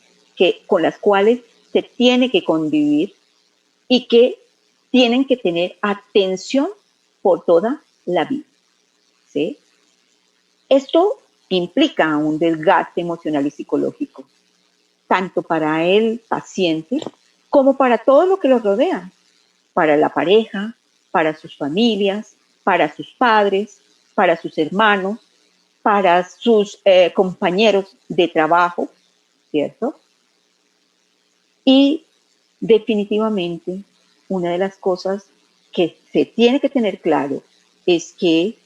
con las cuales se tiene que convivir y que tienen que tener atención por toda la vida, ¿sí? Esto implica un desgaste emocional y psicológico, tanto para el paciente como para todo lo que lo rodea, para la pareja, para sus familias, para sus padres, para sus hermanos, para sus compañeros de trabajo, ¿cierto? Y definitivamente una de las cosas que se tiene que tener claro es que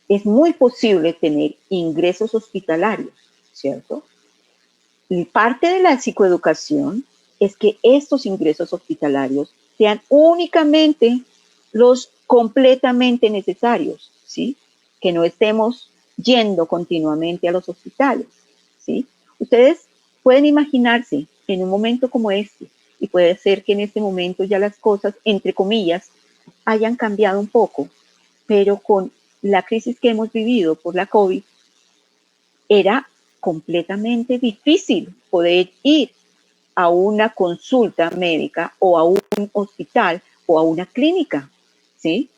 es muy posible tener ingresos hospitalarios, ¿cierto? Y parte de la psicoeducación es que estos ingresos hospitalarios sean únicamente los completamente necesarios, ¿sí? Que no estemos yendo continuamente a los hospitales, ¿sí? Ustedes pueden imaginarse en un momento como este, y puede ser que en este momento ya las cosas, entre comillas, hayan cambiado un poco, pero con la crisis que hemos vivido por la COVID, era completamente difícil poder ir a una consulta médica o a un hospital o a una clínica, ¿sí?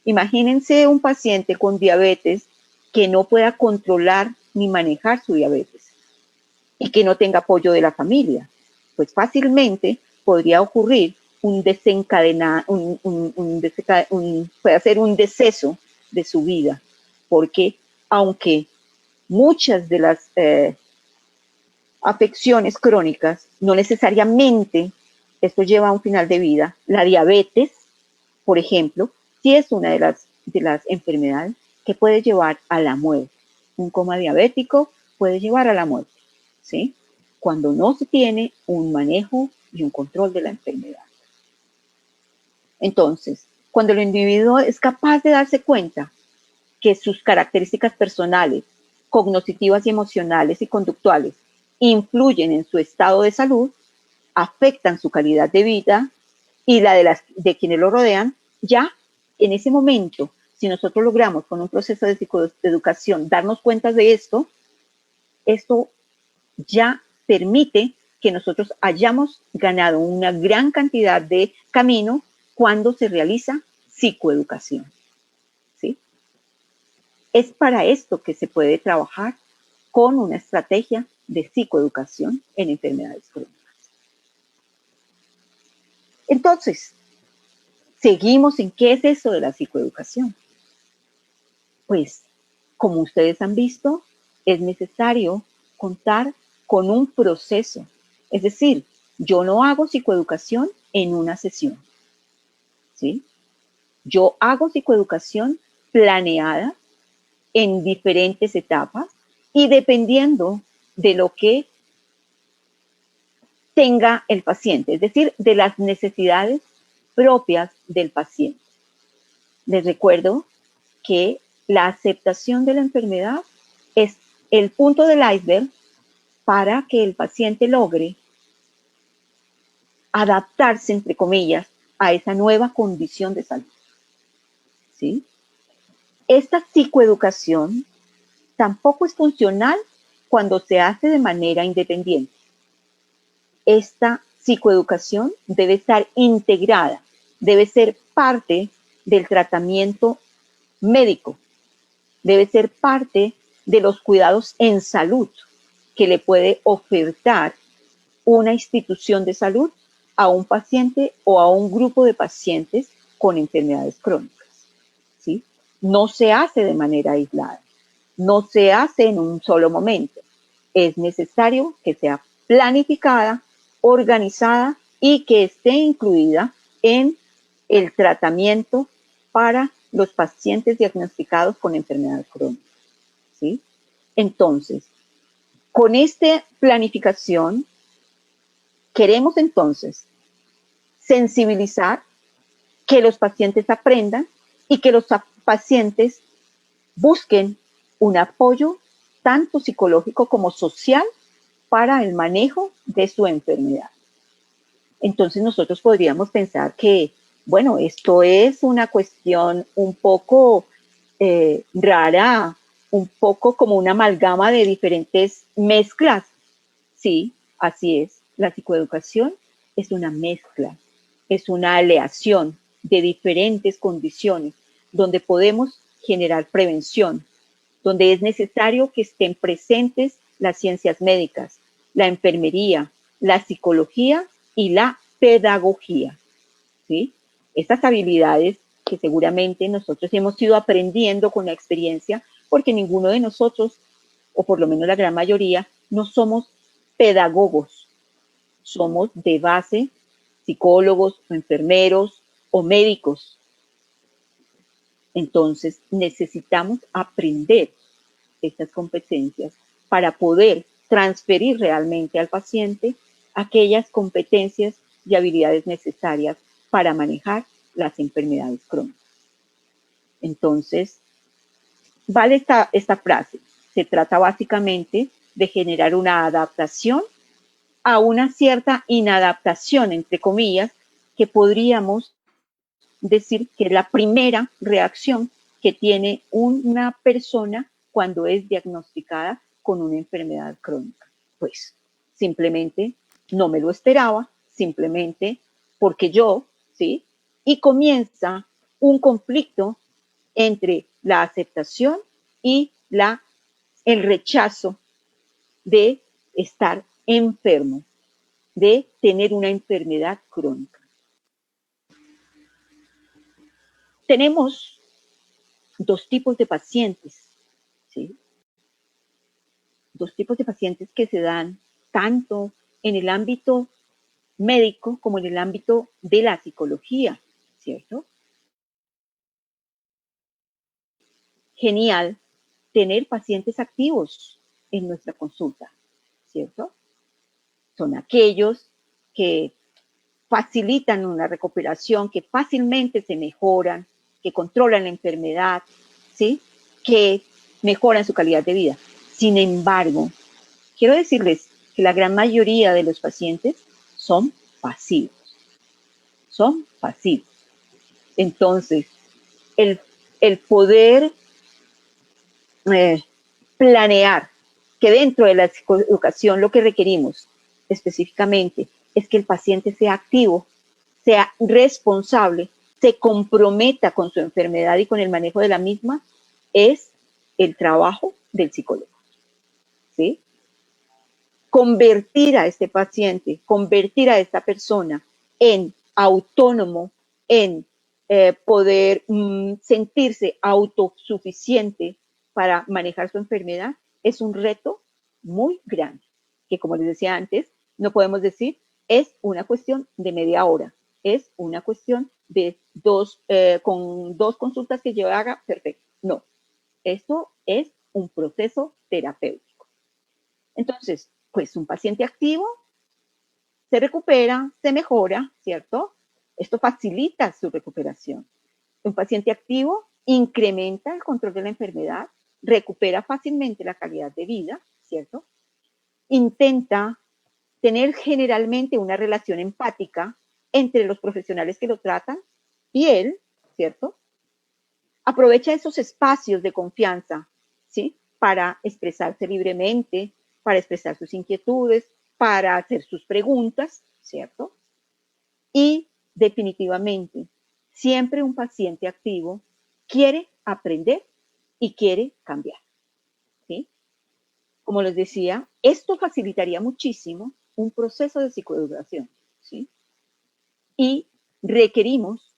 Imagínense un paciente con diabetes que no pueda controlar ni manejar su diabetes y que no tenga apoyo de la familia. Pues fácilmente podría ocurrir puede ser un deceso de su vida, porque aunque muchas de las afecciones crónicas, no necesariamente esto lleva a un final de vida. La diabetes, por ejemplo, sí es una de las enfermedades que puede llevar a la muerte. Un coma diabético puede llevar a la muerte, ¿sí? Cuando no se tiene un manejo y un control de la enfermedad. Entonces, cuando el individuo es capaz de darse cuenta que sus características personales, cognitivas y emocionales y conductuales influyen en su estado de salud, afectan su calidad de vida y la de quienes lo rodean, ya en ese momento, si nosotros logramos con un proceso de psicoeducación darnos cuenta de esto ya permite que nosotros hayamos ganado una gran cantidad de camino cuando se realiza psicoeducación, ¿sí? Es para esto que se puede trabajar con una estrategia de psicoeducación en enfermedades crónicas. Entonces, seguimos en qué es eso de la psicoeducación. Pues, como ustedes han visto, es necesario contar con un proceso. Es decir, yo no hago psicoeducación en una sesión, ¿sí? Yo hago psicoeducación planeada en diferentes etapas y dependiendo de lo que tenga el paciente, es decir, de las necesidades propias del paciente. Les recuerdo que la aceptación de la enfermedad es el punto del iceberg para que el paciente logre adaptarse, entre comillas, a esa nueva condición de salud, ¿sí? Esta psicoeducación tampoco es funcional cuando se hace de manera independiente. Esta psicoeducación debe estar integrada, debe ser parte del tratamiento médico, debe ser parte de los cuidados en salud que le puede ofertar una institución de salud a un paciente o a un grupo de pacientes con enfermedades crónicas, ¿sí? no se hace de manera aislada, no se hace en un solo momento. Es necesario que sea planificada, organizada y que esté incluida en el tratamiento para los pacientes diagnosticados con enfermedad crónica, ¿sí? Entonces, con esta planificación, queremos entonces sensibilizar, que los pacientes aprendan y que los pacientes busquen un apoyo tanto psicológico como social para el manejo de su enfermedad. Entonces nosotros podríamos pensar que, bueno, esto es una cuestión un poco rara, un poco como una amalgama de diferentes mezclas. Sí, así es. La psicoeducación es una mezcla, es una aleación de diferentes condiciones donde podemos generar prevención, donde es necesario que estén presentes las ciencias médicas, la enfermería, la psicología y la pedagogía, ¿sí? Estas habilidades que seguramente nosotros hemos ido aprendiendo con la experiencia, porque ninguno de nosotros, o por lo menos la gran mayoría, no somos pedagogos, somos de base psicólogos o enfermeros o médicos. Entonces necesitamos aprender estas competencias para poder transferir realmente al paciente aquellas competencias y habilidades necesarias para manejar las enfermedades crónicas. Entonces, vale esta frase. Se trata básicamente de generar una adaptación a una cierta inadaptación, entre comillas, que podríamos decir que es la primera reacción que tiene una persona cuando es diagnosticada con una enfermedad crónica. Pues simplemente no me lo esperaba, simplemente porque yo, ¿sí? Y comienza un conflicto entre la aceptación y el rechazo de estar enfermo, de tener una enfermedad crónica. Tenemos dos tipos de pacientes, ¿sí? Dos tipos de pacientes que se dan tanto en el ámbito médico como en el ámbito de la psicología, ¿cierto? Genial tener pacientes activos en nuestra consulta, ¿cierto? Son aquellos que facilitan una recuperación, que fácilmente se mejoran, que controlan la enfermedad, ¿sí? Que mejoran su calidad de vida. Sin embargo, quiero decirles que la gran mayoría de los pacientes son pasivos, son pasivos. Entonces, el, el poder planear que dentro de la psicoeducación lo que requerimos específicamente es que el paciente sea activo, sea responsable, se comprometa con su enfermedad y con el manejo de la misma, es el trabajo del psicólogo, ¿sí? Convertir a este paciente, convertir a esta persona en autónomo, en poder sentirse autosuficiente para manejar su enfermedad, es un reto muy grande, que como les decía antes, no podemos decir es una cuestión de media hora, es una cuestión de con dos consultas que yo haga, perfecto. No, esto es un proceso terapéutico. Entonces, pues un paciente activo se recupera, se mejora, ¿cierto? Esto facilita su recuperación. Un paciente activo incrementa el control de la enfermedad, recupera fácilmente la calidad de vida, ¿cierto? Intenta tener generalmente una relación empática entre los profesionales que lo tratan y él, ¿cierto? Aprovecha esos espacios de confianza, ¿sí? Para expresarse libremente, para expresar sus inquietudes, para hacer sus preguntas, ¿cierto? Y definitivamente, siempre un paciente activo quiere aprender y quiere cambiar, ¿sí? Como les decía, esto facilitaría muchísimo un proceso de psicoeducación, ¿sí? Y requerimos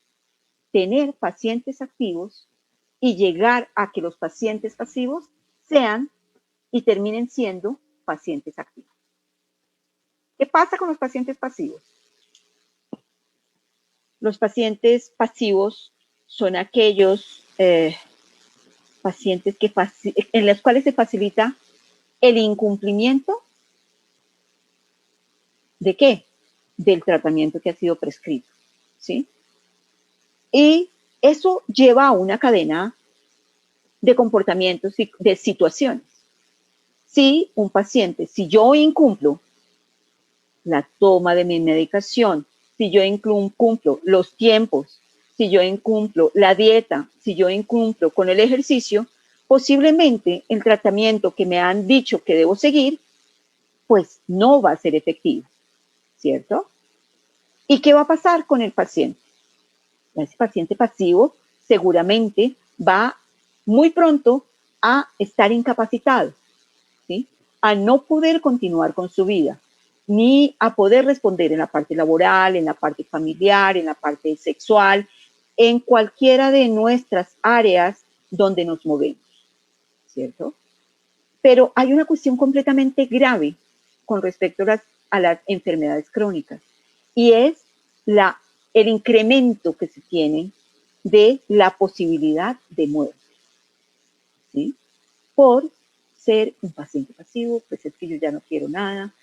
tener pacientes activos y llegar a que los pacientes pasivos sean y terminen siendo pacientes activos. ¿Qué pasa con los pacientes pasivos? Los pacientes pasivos son aquellos pacientes en los cuales se facilita el incumplimiento ¿de qué? Del tratamiento que ha sido prescrito, ¿sí? Y eso lleva a una cadena de comportamientos y de situaciones. Si un paciente, si yo incumplo la toma de mi medicación, si yo incumplo los tiempos, si yo incumplo la dieta, si yo incumplo con el ejercicio, posiblemente el tratamiento que me han dicho que debo seguir, pues no va a ser efectivo, ¿cierto? ¿Y qué va a pasar con el paciente? Ese paciente pasivo seguramente va muy pronto a estar incapacitado, ¿sí? A no poder continuar con su vida, ni a poder responder en la parte laboral, en la parte familiar, en la parte sexual, en cualquiera de nuestras áreas donde nos movemos, ¿cierto? Pero hay una cuestión completamente grave con respecto a las enfermedades crónicas y es el incremento que se tiene de la posibilidad de muerte, ¿sí? Por ser un paciente pasivo, pues es que yo ya no quiero nada.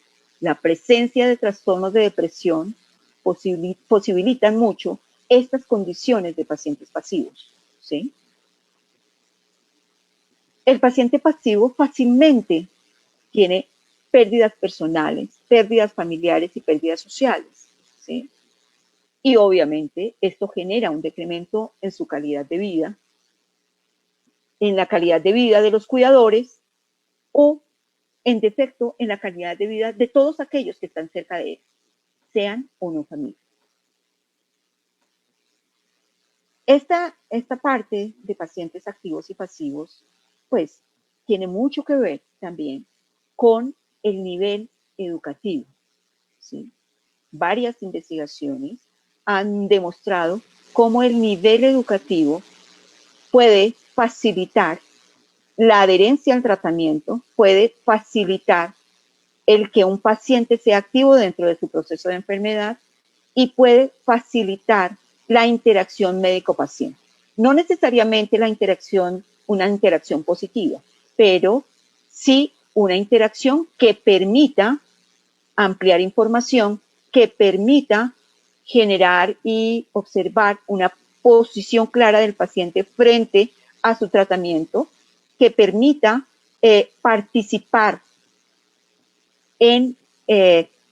La presencia de trastornos de depresión posibilitan mucho estas condiciones de pacientes pasivos, ¿sí? El paciente pasivo fácilmente tiene pérdidas personales, pérdidas familiares y pérdidas sociales, ¿sí? Y obviamente esto genera un decremento en su calidad de vida, en la calidad de vida de los cuidadores o, en defecto, en la calidad de vida de todos aquellos que están cerca de él, sean o no familia. Esta parte de pacientes activos y pasivos, pues, tiene mucho que ver también con el nivel educativo, ¿sí? Varias investigaciones han demostrado cómo el nivel educativo puede facilitar la adherencia al tratamiento, puede facilitar el que un paciente sea activo dentro de su proceso de enfermedad y puede facilitar la interacción médico-paciente. No necesariamente una interacción positiva, pero sí una interacción que permita ampliar información, que permita generar y observar una posición clara del paciente frente a su tratamiento, que permita participar en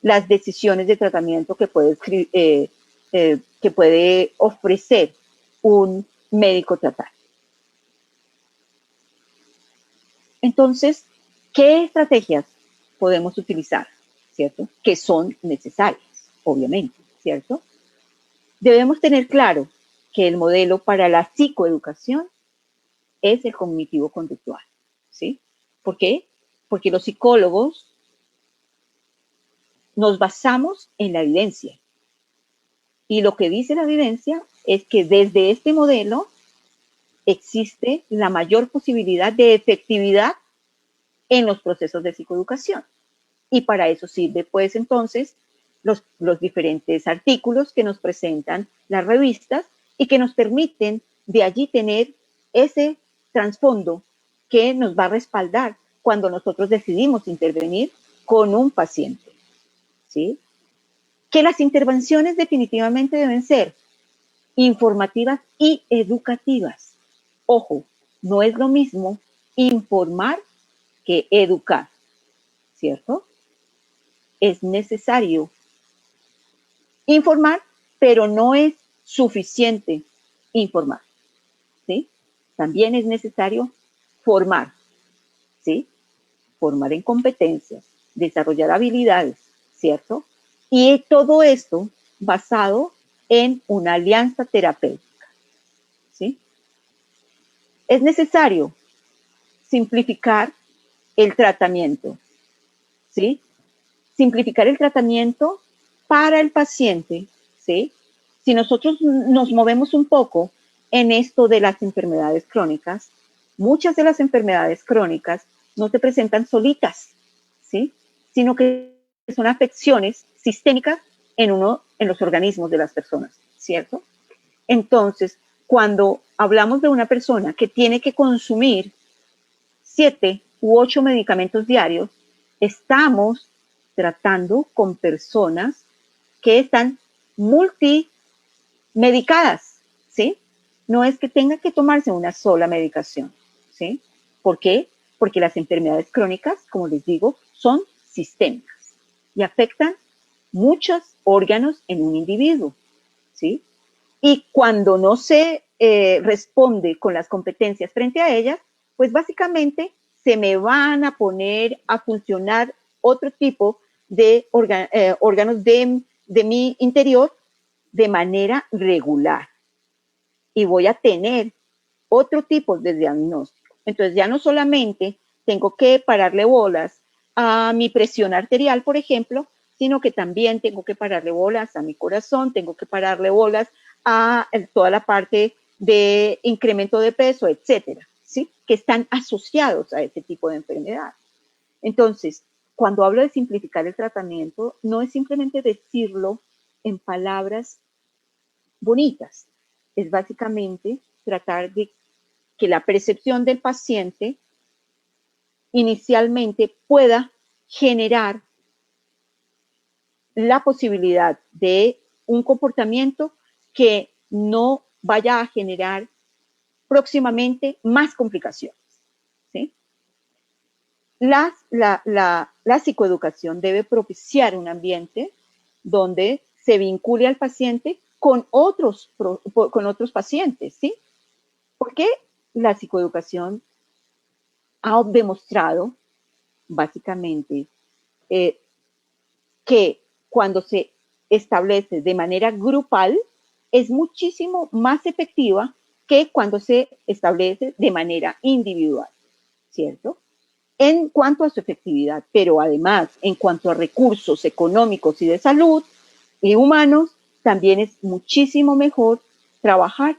las decisiones de tratamiento que puede ofrecer un médico tratante. Entonces, ¿qué estrategias podemos utilizar, cierto? Que son necesarias, obviamente, ¿cierto? Debemos tener claro que el modelo para la psicoeducación es el cognitivo-conductual, ¿sí? ¿Por qué? Porque los psicólogos nos basamos en la evidencia. Y lo que dice la evidencia es que desde este modelo existe la mayor posibilidad de efectividad en los procesos de psicoeducación. Y para eso sirve, pues, entonces, los diferentes artículos que nos presentan las revistas y que nos permiten de allí tener ese trasfondo que nos va a respaldar cuando nosotros decidimos intervenir con un paciente, ¿sí? Que las intervenciones definitivamente deben ser informativas y educativas. Ojo, no es lo mismo informar que educar, ¿cierto? Es necesario informar, pero no es suficiente informar, ¿sí? También es necesario formar, ¿sí? Formar en competencias, desarrollar habilidades, ¿cierto? Y todo esto basado en una alianza terapéutica, ¿sí? Es necesario simplificar el tratamiento, ¿sí? Simplificar el tratamiento para el paciente, ¿sí? Si nosotros nos movemos un poco en esto de las enfermedades crónicas, muchas de las enfermedades crónicas no se presentan solitas, ¿sí? Sino que son afecciones sistémicas en los organismos de las personas, ¿cierto? Entonces, cuando hablamos de una persona que tiene que consumir 7 u 8 medicamentos diarios, estamos tratando con personas que están multimedicadas, ¿sí? No es que tenga que tomarse una sola medicación, ¿sí? ¿Por qué? Porque las enfermedades crónicas, como les digo, son sistémicas y afectan muchos órganos en un individuo, ¿sí? Y cuando no se responde con las competencias frente a ellas, pues básicamente se me van a poner a funcionar otro tipo de órganos de mi interior de manera regular. Y voy a tener otro tipo de diagnóstico. Entonces ya no solamente tengo que pararle bolas a mi presión arterial, por ejemplo, sino que también tengo que pararle bolas a mi corazón, tengo que pararle bolas a toda la parte de incremento de peso, etcétera, ¿sí? Que están asociados a ese tipo de enfermedad. Entonces, cuando hablo de simplificar el tratamiento, no es simplemente decirlo en palabras bonitas, es básicamente tratar de que la percepción del paciente inicialmente pueda generar la posibilidad de un comportamiento que no vaya a generar próximamente más complicaciones, ¿sí? La psicoeducación debe propiciar un ambiente donde se vincule al paciente con otros pacientes, ¿sí? Porque la psicoeducación ha demostrado, básicamente, que cuando se establece de manera grupal es muchísimo más efectiva que cuando se establece de manera individual, ¿cierto? En cuanto a su efectividad, pero además en cuanto a recursos económicos y de salud y humanos, también es muchísimo mejor trabajar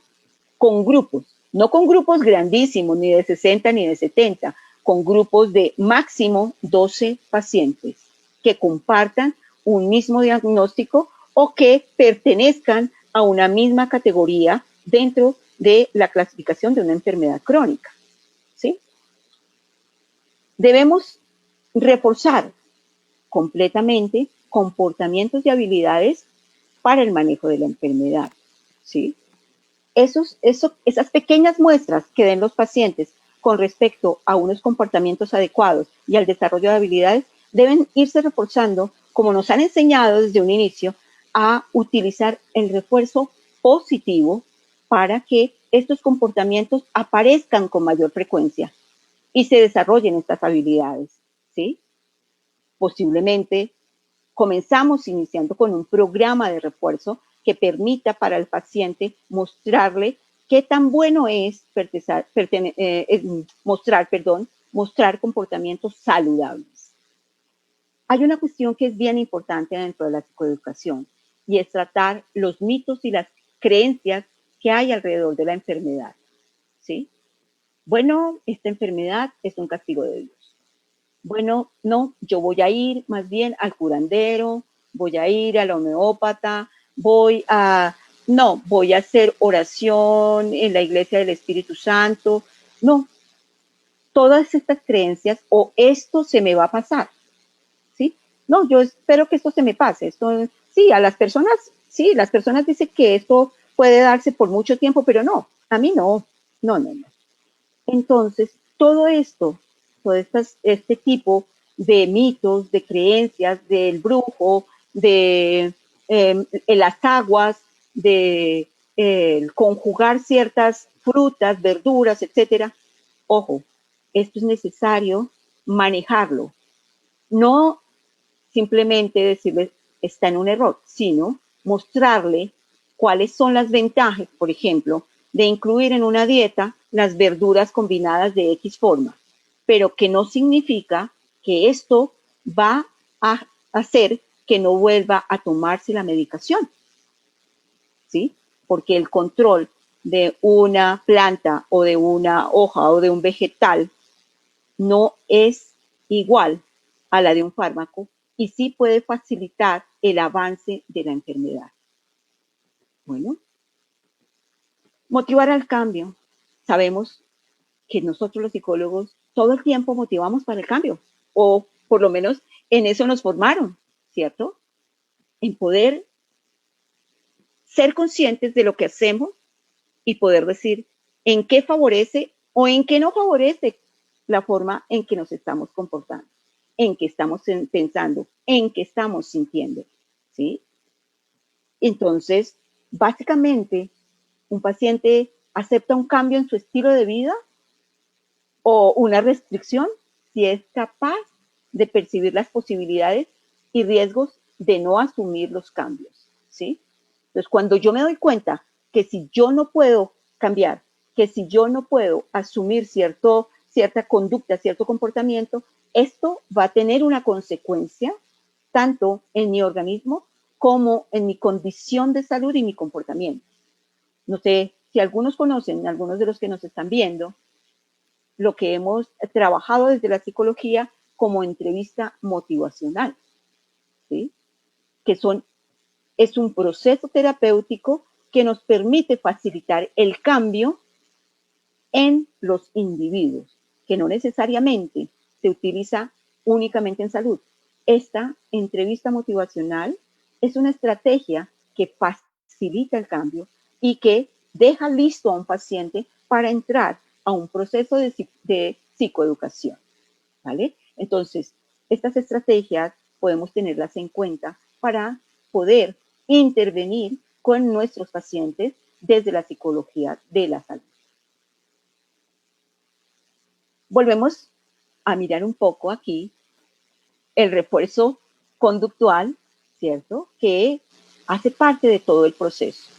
con grupos, no con grupos grandísimos, ni de 60 ni de 70, con grupos de máximo 12 pacientes que compartan un mismo diagnóstico o que pertenezcan a una misma categoría dentro de la clasificación de una enfermedad crónica, ¿sí? Debemos reforzar completamente comportamientos y habilidades para el manejo de la enfermedad, ¿sí? Esas pequeñas muestras que den los pacientes con respecto a unos comportamientos adecuados y al desarrollo de habilidades deben irse reforzando, como nos han enseñado desde un inicio, a utilizar el refuerzo positivo para que estos comportamientos aparezcan con mayor frecuencia y se desarrollen estas habilidades, ¿sí? Posiblemente comenzamos iniciando con un programa de refuerzo que permita para el paciente mostrarle qué tan bueno es mostrar comportamientos saludables. Hay una cuestión que es bien importante dentro de la psicoeducación y es tratar los mitos y las creencias que hay alrededor de la enfermedad, ¿sí? Bueno, esta enfermedad es un castigo de Dios. Bueno, no, yo voy a ir más bien al curandero, voy a ir al homeópata, voy a hacer oración en la iglesia del Espíritu Santo. No, todas estas creencias o esto se me va a pasar, ¿sí? No, yo espero que esto se me pase. Esto, sí, las personas dicen que esto puede darse por mucho tiempo, pero no, a mí no, no, no, no. Entonces, este tipo de mitos, de creencias, del brujo, de las aguas, de conjugar ciertas frutas, verduras, etcétera. Ojo, esto es necesario manejarlo. No simplemente decirle está en un error, sino mostrarle cuáles son las ventajas, por ejemplo, de incluir en una dieta las verduras combinadas de X forma, pero que no significa que esto va a hacer que no vuelva a tomarse la medicación, ¿sí? Porque el control de una planta o de una hoja o de un vegetal no es igual a la de un fármaco y sí puede facilitar el avance de la enfermedad. Bueno, motivar al cambio. Sabemos que nosotros los psicólogos todo el tiempo motivamos para el cambio, o por lo menos en eso nos formaron, ¿cierto? En poder ser conscientes de lo que hacemos y poder decir en qué favorece o en qué no favorece la forma en que nos estamos comportando, en que estamos pensando, en que estamos sintiendo, ¿sí? Entonces, básicamente, un paciente acepta un cambio en su estilo de vida o una restricción si es capaz de percibir las posibilidades y riesgos de no asumir los cambios, ¿sí? Entonces, cuando yo me doy cuenta que si yo no puedo cambiar, que si yo no puedo asumir cierta conducta, cierto comportamiento, esto va a tener una consecuencia tanto en mi organismo como en mi condición de salud y mi comportamiento. No sé si algunos conocen, algunos de los que nos están viendo, lo que hemos trabajado desde la psicología como entrevista motivacional, ¿sí? Que es un proceso terapéutico que nos permite facilitar el cambio en los individuos, que no necesariamente se utiliza únicamente en salud. Esta entrevista motivacional es una estrategia que facilita el cambio y que deja listo a un paciente para entrar a un proceso de psicoeducación, ¿vale? Entonces, estas estrategias podemos tenerlas en cuenta para poder intervenir con nuestros pacientes desde la psicología de la salud. Volvemos a mirar un poco aquí el refuerzo conductual, ¿cierto? Que hace parte de todo el proceso.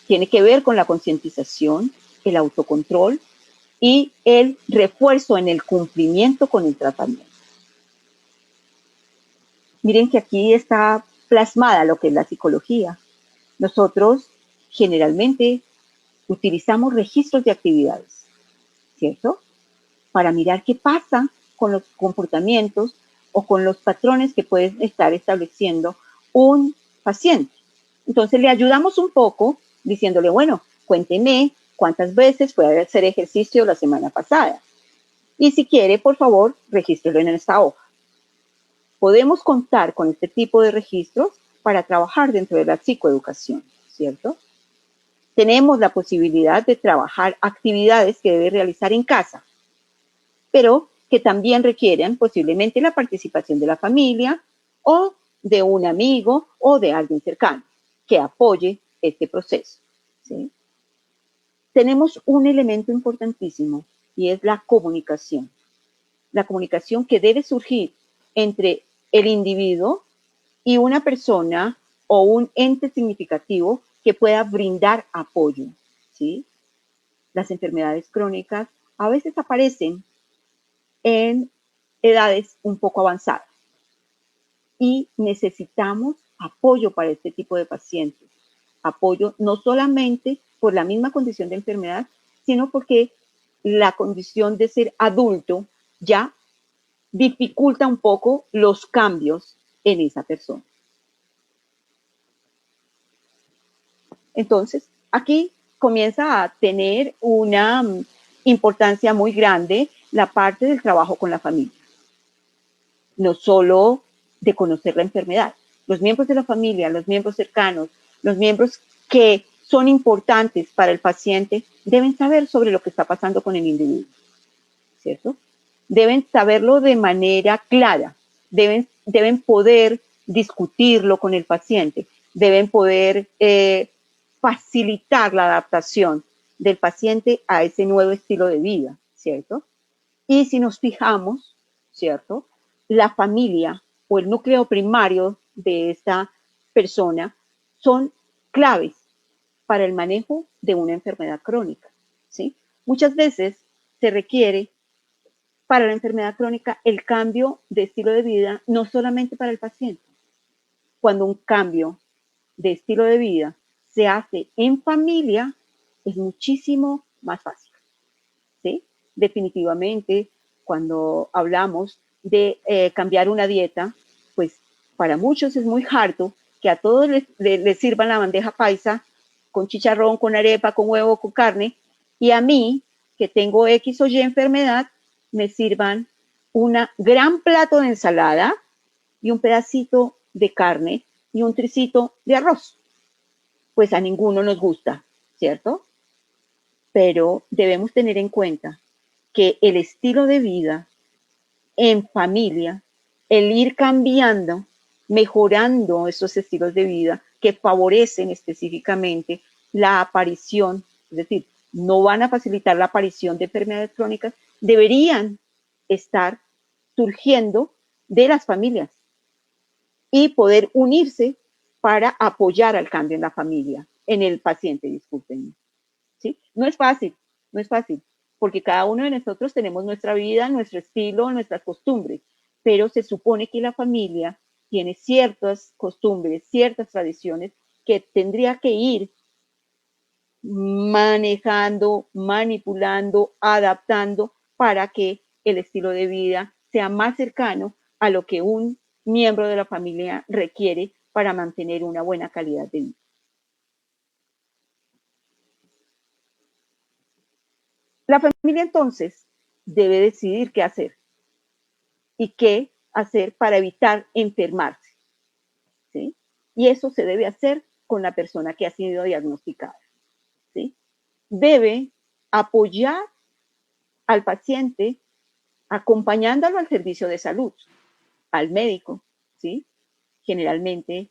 Tiene que ver con la concientización, el autocontrol y el refuerzo en el cumplimiento con el tratamiento. Miren que aquí está plasmada lo que es la psicología. Nosotros generalmente utilizamos registros de actividades, ¿cierto? Para mirar qué pasa con los comportamientos o con los patrones que puede estar estableciendo un paciente. Entonces le ayudamos un poco diciéndole, bueno, cuénteme cuántas veces fue a hacer ejercicio la semana pasada. Y si quiere, por favor, regístrelo en esta hoja. Podemos contar con este tipo de registros para trabajar dentro de la psicoeducación, ¿cierto? Tenemos la posibilidad de trabajar actividades que debe realizar en casa, pero que también requieren posiblemente la participación de la familia o de un amigo o de alguien cercano que apoye este proceso, ¿sí? Tenemos un elemento importantísimo y es la comunicación. La comunicación que debe surgir entre el individuo y una persona o un ente significativo que pueda brindar apoyo, ¿sí? Las enfermedades crónicas a veces aparecen en edades un poco avanzadas y necesitamos apoyo para este tipo de pacientes. Apoyo no solamente por la misma condición de enfermedad, sino porque la condición de ser adulto ya dificulta un poco los cambios en esa persona. Entonces, aquí comienza a tener una importancia muy grande la parte del trabajo con la familia. No solo de conocer la enfermedad. Los miembros de la familia, los miembros cercanos, los miembros que son importantes para el paciente, deben saber sobre lo que está pasando con el individuo, ¿cierto? Deben saberlo de manera clara, deben poder discutirlo con el paciente, deben poder facilitar la adaptación del paciente a ese nuevo estilo de vida, ¿cierto? Y si nos fijamos, ¿cierto? La familia o el núcleo primario de esta persona son claves para el manejo de una enfermedad crónica, ¿sí? Muchas veces se requiere para la enfermedad crónica el cambio de estilo de vida, no solamente para el paciente. Cuando un cambio de estilo de vida se hace en familia, es muchísimo más fácil, ¿sí? Definitivamente, cuando hablamos de cambiar una dieta, pues para muchos es muy harto que a todos les sirvan la bandeja paisa con chicharrón, con arepa, con huevo, con carne, y a mí, que tengo X o Y enfermedad, me sirvan un gran plato de ensalada y un pedacito de carne y un tricito de arroz. Pues a ninguno nos gusta, ¿cierto? Pero debemos tener en cuenta que el estilo de vida en familia, el ir cambiando, mejorando estos estilos de vida que favorecen específicamente la aparición, es decir, no van a facilitar la aparición de enfermedades crónicas, deberían estar surgiendo de las familias y poder unirse para apoyar al cambio en la familia, en el paciente, disculpen. ¿Sí? No es fácil, no es fácil, porque cada uno de nosotros tenemos nuestra vida, nuestro estilo, nuestras costumbres, pero se supone que la familia tiene ciertas costumbres, ciertas tradiciones que tendría que ir manejando, manipulando, adaptando para que el estilo de vida sea más cercano a lo que un miembro de la familia requiere para mantener una buena calidad de vida. La familia entonces debe decidir qué hacer y qué hacer para evitar enfermarse, ¿sí? Y eso se debe hacer con la persona que ha sido diagnosticada, ¿sí? Debe apoyar al paciente acompañándolo al servicio de salud, al médico, ¿sí? Generalmente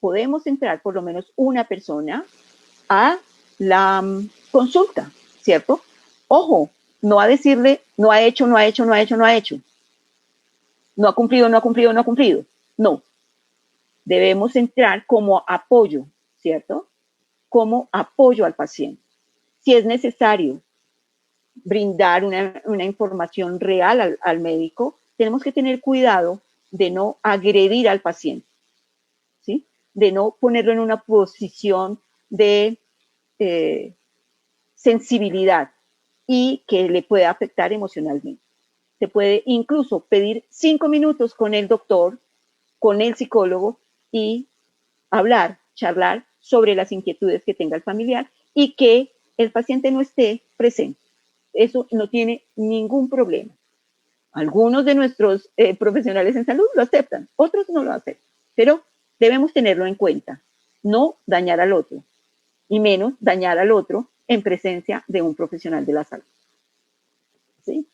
podemos entrar por lo menos una persona a la consulta, ¿cierto? Ojo, no a decirle, no ha hecho, no ha hecho, no ha hecho, no ha hecho. No ha cumplido, no ha cumplido, no ha cumplido. No, debemos entrar como apoyo, ¿cierto? Como apoyo al paciente. Si es necesario brindar una información real al médico, tenemos que tener cuidado de no agredir al paciente, ¿sí? De no ponerlo en una posición de sensibilidad y que le pueda afectar emocionalmente. Se puede incluso pedir 5 minutos con el doctor, con el psicólogo y hablar, charlar sobre las inquietudes que tenga el familiar y que el paciente no esté presente. Eso no tiene ningún problema. Algunos de nuestros profesionales en salud lo aceptan, otros no lo aceptan, pero debemos tenerlo en cuenta, no dañar al otro y menos dañar al otro en presencia de un profesional de la salud. ¿Sí?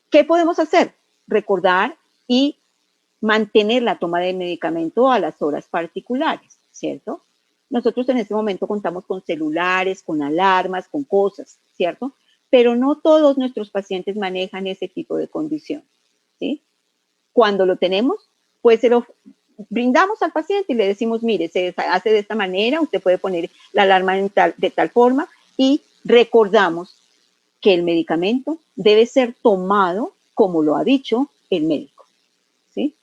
¿Qué podemos hacer? Recordar y mantener la toma de medicamento a las horas particulares, ¿cierto? Nosotros en este momento contamos con celulares, con alarmas, con cosas, ¿cierto? Pero no todos nuestros pacientes manejan ese tipo de condición, ¿sí? Cuando lo tenemos, pues se lo brindamos al paciente y le decimos, mire, se hace de esta manera, usted puede poner la alarma de tal forma y recordamos que el medicamento debe ser tomado como lo ha dicho el médico, ¿sí?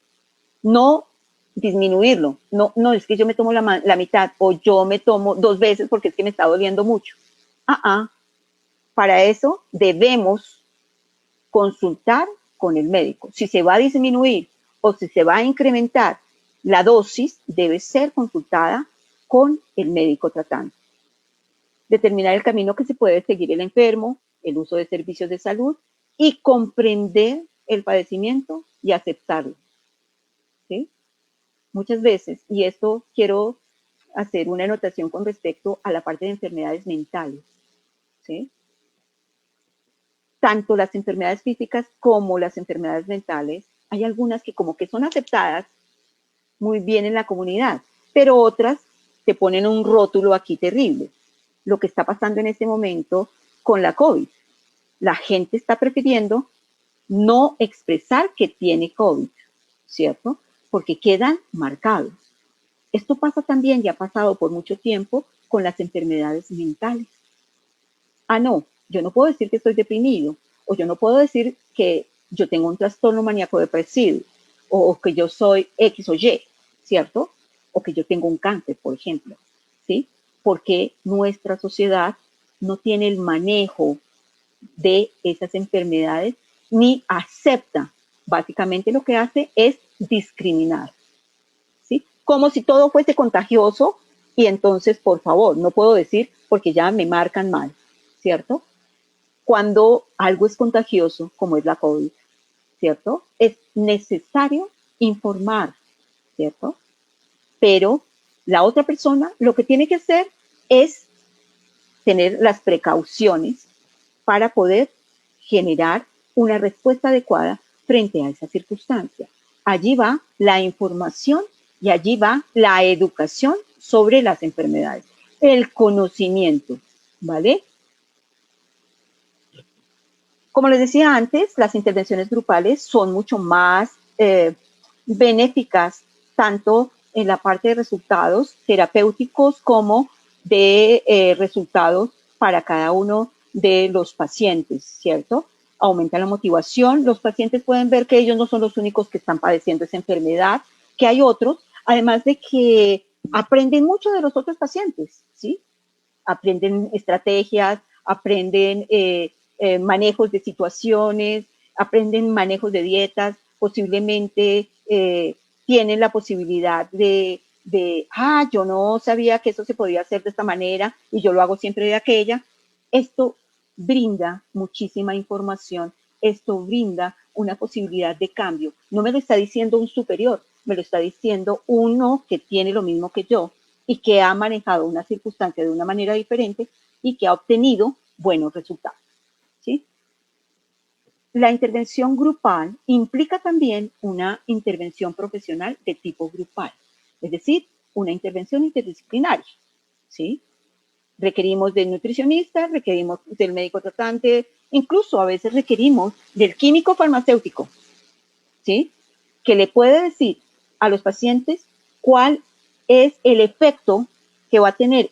No disminuirlo, no es que yo me tomo la mitad o yo me tomo 2 veces porque es que me está doliendo mucho. Para eso debemos consultar con el médico. Si se va a disminuir o si se va a incrementar la dosis, debe ser consultada con el médico tratante. Determinar el camino que se puede seguir el enfermo, el uso de servicios de salud y comprender el padecimiento y aceptarlo. ¿Sí? Muchas veces, y esto quiero hacer una anotación con respecto a la parte de enfermedades mentales, ¿sí? Tanto las enfermedades físicas como las enfermedades mentales, hay algunas que como que son aceptadas muy bien en la comunidad, pero otras te ponen un rótulo aquí terrible. Lo que está pasando en este momento con la COVID. La gente está prefiriendo no expresar que tiene COVID, ¿cierto? Porque quedan marcados. Esto pasa también y ha pasado por mucho tiempo con las enfermedades mentales. No, yo no puedo decir que estoy deprimido, o yo no puedo decir que yo tengo un trastorno maníaco depresivo, o que yo soy X o Y, ¿cierto? O que yo tengo un cáncer, por ejemplo, ¿sí? Porque nuestra sociedad no tiene el manejo de esas enfermedades ni acepta. Básicamente lo que hace es discriminar, ¿sí? Como si todo fuese contagioso y entonces, por favor, no puedo decir porque ya me marcan mal, ¿cierto? Cuando algo es contagioso, como es la COVID, ¿cierto? Es necesario informar, ¿cierto? Pero la otra persona lo que tiene que hacer es tener las precauciones para poder generar una respuesta adecuada frente a esa circunstancia. Allí va la información y allí va la educación sobre las enfermedades, el conocimiento, ¿vale? Como les decía antes, las intervenciones grupales son mucho más benéficas, tanto en la parte de resultados terapéuticos como de resultados para cada uno de los pacientes, ¿cierto? Aumenta la motivación, los pacientes pueden ver que ellos no son los únicos que están padeciendo esa enfermedad, que hay otros, además de que aprenden mucho de los otros pacientes, ¿sí? Aprenden estrategias, aprenden manejos de situaciones, aprenden manejos de dietas, posiblemente tienen la posibilidad yo no sabía que eso se podía hacer de esta manera y yo lo hago siempre de aquella. Esto brinda muchísima información, esto brinda una posibilidad de cambio. No me lo está diciendo un superior, me lo está diciendo uno que tiene lo mismo que yo y que ha manejado una circunstancia de una manera diferente y que ha obtenido buenos resultados, ¿sí? La intervención grupal implica también una intervención profesional de tipo grupal, es decir, una intervención interdisciplinaria, ¿sí? Requerimos del nutricionista, requerimos del médico tratante, incluso a veces requerimos del químico farmacéutico, ¿sí? Que le puede decir a los pacientes cuál es el efecto que va a tener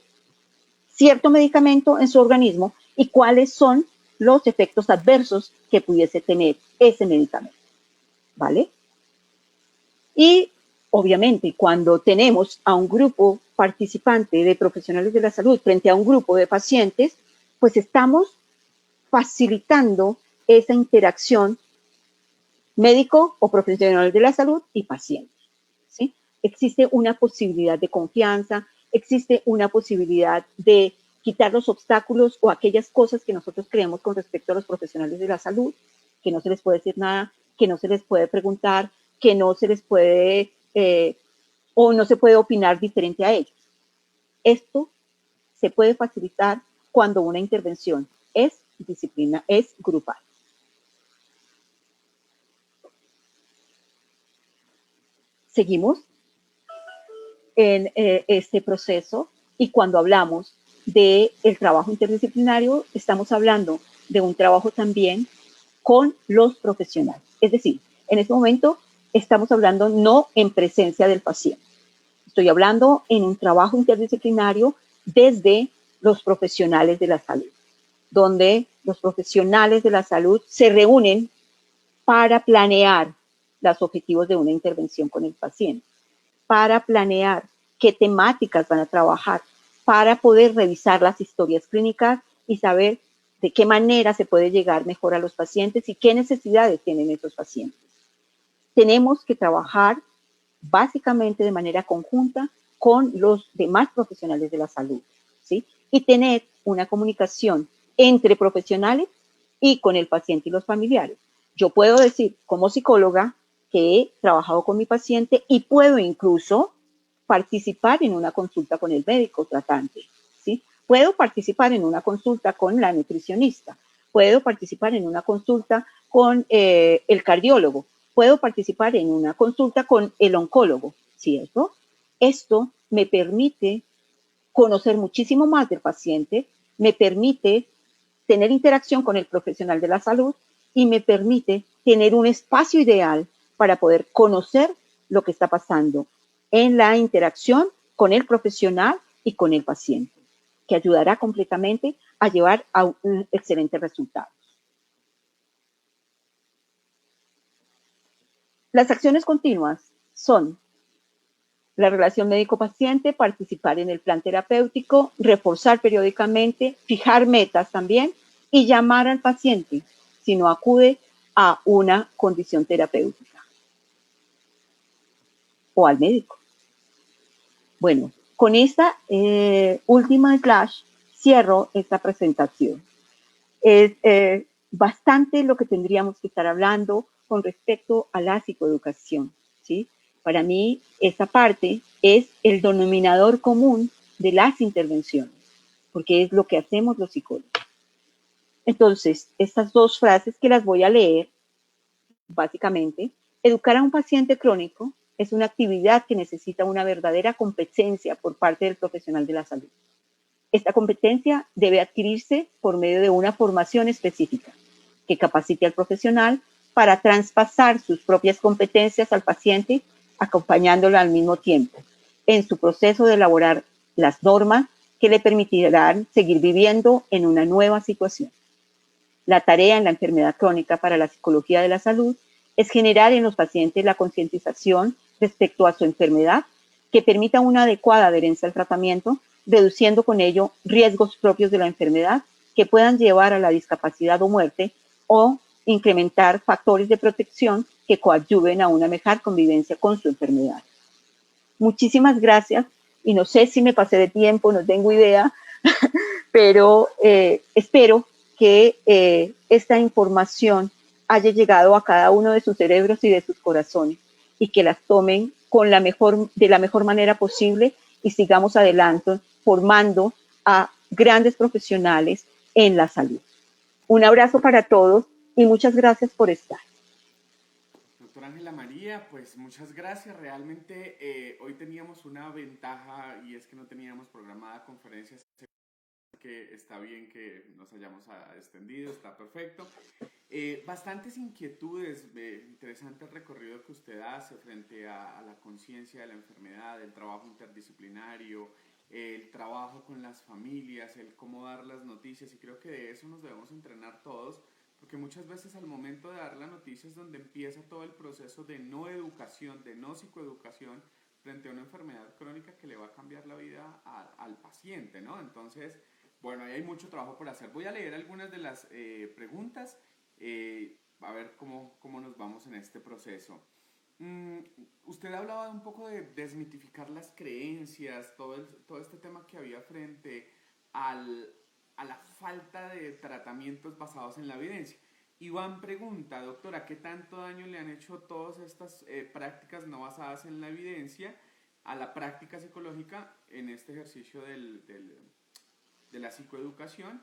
cierto medicamento en su organismo y cuáles son los efectos adversos que pudiese tener ese medicamento, ¿vale? Y obviamente cuando tenemos a un grupo participante de profesionales de la salud frente a un grupo de pacientes, pues estamos facilitando esa interacción médico o profesional de la salud y paciente, ¿sí? Existe una posibilidad de confianza, existe una posibilidad de quitar los obstáculos o aquellas cosas que nosotros creemos con respecto a los profesionales de la salud, que no se les puede decir nada, que no se les puede preguntar, que no se les puede o no se puede opinar diferente a ellos. Esto se puede facilitar cuando una intervención es disciplina, es grupal. Seguimos en este proceso y cuando hablamos del trabajo interdisciplinario, estamos hablando de un trabajo también con los profesionales. Es decir, en este momento estamos hablando no en presencia del paciente. Estoy hablando en un trabajo interdisciplinario desde los profesionales de la salud, donde los profesionales de la salud se reúnen para planear los objetivos de una intervención con el paciente, para planear qué temáticas van a trabajar, para poder revisar las historias clínicas y saber de qué manera se puede llegar mejor a los pacientes y qué necesidades tienen esos pacientes. Tenemos que trabajar básicamente de manera conjunta con los demás profesionales de la salud, ¿sí? Y tener una comunicación entre profesionales y con el paciente y los familiares. Yo puedo decir como psicóloga que he trabajado con mi paciente y puedo incluso participar en una consulta con el médico tratante, ¿sí? Puedo participar en una consulta con la nutricionista, puedo participar en una consulta con el cardiólogo, puedo participar en una consulta con el oncólogo, ¿cierto? Esto me permite conocer muchísimo más del paciente, me permite tener interacción con el profesional de la salud y me permite tener un espacio ideal para poder conocer lo que está pasando en la interacción con el profesional y con el paciente, que ayudará completamente a llevar a un excelente resultado. Las acciones continuas son La relación médico-paciente, participar en el plan terapéutico, reforzar periódicamente, fijar metas también y llamar al paciente si no acude a una condición terapéutica o al médico. Bueno, con esta última slash cierro esta presentación. Es bastante lo que tendríamos que estar hablando con respecto a la psicoeducación, ¿sí? Para mí, esa parte es el denominador común de las intervenciones, porque es lo que hacemos los psicólogos. Entonces, estas dos frases que las voy a leer, básicamente, educar a un paciente crónico es una actividad que necesita una verdadera competencia por parte del profesional de la salud. Esta competencia debe adquirirse por medio de una formación específica que capacite al profesional para traspasar sus propias competencias al paciente, acompañándolo al mismo tiempo en su proceso de elaborar las normas que le permitirán seguir viviendo en una nueva situación. La tarea en la enfermedad crónica para la psicología de la salud es generar en los pacientes la concientización respecto a su enfermedad que permita una adecuada adherencia al tratamiento, reduciendo con ello riesgos propios de la enfermedad que puedan llevar a la discapacidad o muerte o incrementar factores de protección que coadyuven a una mejor convivencia con su enfermedad. Muchísimas gracias y no sé si me pasé de tiempo, no tengo idea, pero espero que esta información haya llegado a cada uno de sus cerebros y de sus corazones y que las tomen de la mejor manera posible y sigamos adelante formando a grandes profesionales en la salud. Un abrazo para todos y muchas gracias por estar. Doctora Ángela María, pues muchas gracias. Realmente hoy teníamos una ventaja y es que no teníamos programada conferencias, que está bien que nos hayamos extendido, está perfecto. Bastantes inquietudes, interesante el recorrido que usted hace frente a la conciencia de la enfermedad, el trabajo interdisciplinario, el trabajo con las familias, el cómo dar las noticias, y creo que de eso nos debemos entrenar todos, porque muchas veces al momento de dar la noticia es donde empieza todo el proceso de no educación, de no psicoeducación frente a una enfermedad crónica que le va a cambiar la vida al paciente, ¿no? Entonces, bueno, ahí hay mucho trabajo por hacer. Voy a leer algunas de las preguntas, a ver cómo nos vamos en este proceso. Usted hablaba un poco de desmitificar las creencias, todo este tema que había frente a la falta de tratamientos basados en la evidencia. Iván pregunta, doctora, ¿qué tanto daño le han hecho todas estas prácticas no basadas en la evidencia a la práctica psicológica en este ejercicio de la psicoeducación?